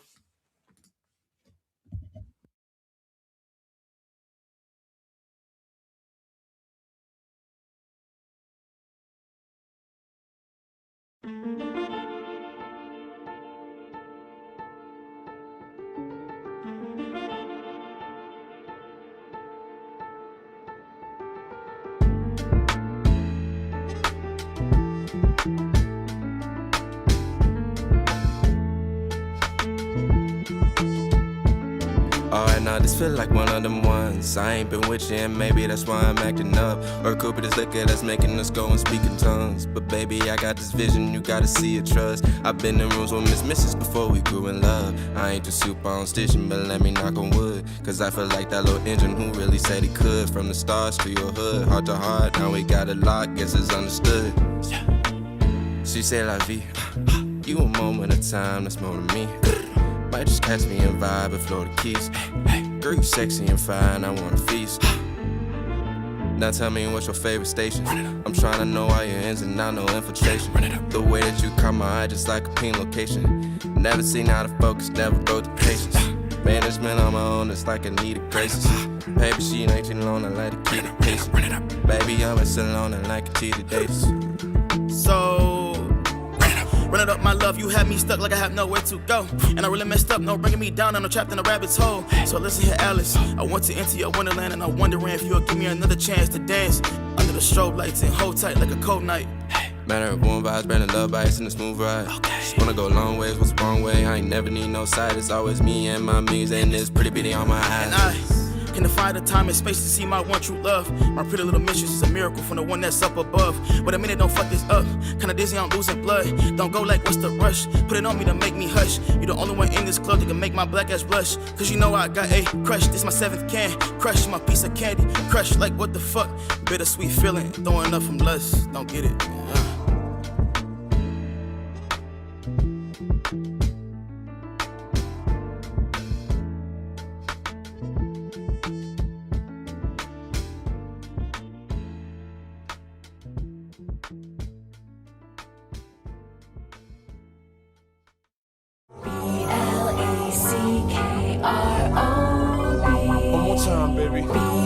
Alright, now this feel like one of them ones. I ain't been with you, and maybe that's why I'm acting up. Or it could be this liquor that's making us go and speak in tongues. But baby, I got this vision, you gotta see it, trust. I've been in rooms with Miss Mrs. before we grew in love. I ain't the super on stitching, but let me knock on wood. Cause I feel like that little engine who really said he could. From the stars to your hood, heart to heart, now we got a lot, guess it's understood. She said la vie, you a moment of time, that's more than me. Might just catch me and vibe and flow the keys. Girl, you sexy and fine, I wanna feast. Now tell me what's your favorite station. I'm trying to know all your ins and out, no infiltration. The way that you caught my eye just like a pin location. Never seen how to focus, never broke the patience. Management on my own, it's like I need a crisis. Baby, she ain't too long, I like to keep it patient. Baby, I'm still alone and like a cheated dates. So run it up, my love, you had me stuck like I have nowhere to go. And I really messed up, no bringing me down, I'm trapped in a rabbit's hole. So listen here, Alice, I want to enter your wonderland, and I'm wondering if you'll give me another chance to dance under the strobe lights and hold tight like a cold night. Matter of warm vibes, brand love bites in a smooth ride. Just wanna go long ways, what's the wrong way? I ain't never need no side, it's always me and my music and this pretty bitty on my And eyes. I can find the time and space to see my one true love. My pretty little mistress is a miracle from the one that's up above. Wait a minute, don't fuck this up. Kinda dizzy, I'm losing blood. Don't go like, what's the rush? Put it on me to make me hush. You the only one in this club that can make my black ass blush. Cause you know I got a crush. This my 7th can. Crush my piece of candy. Crush like what the fuck? Bittersweet feeling. Throwing up from lust. Don't get it. time, baby.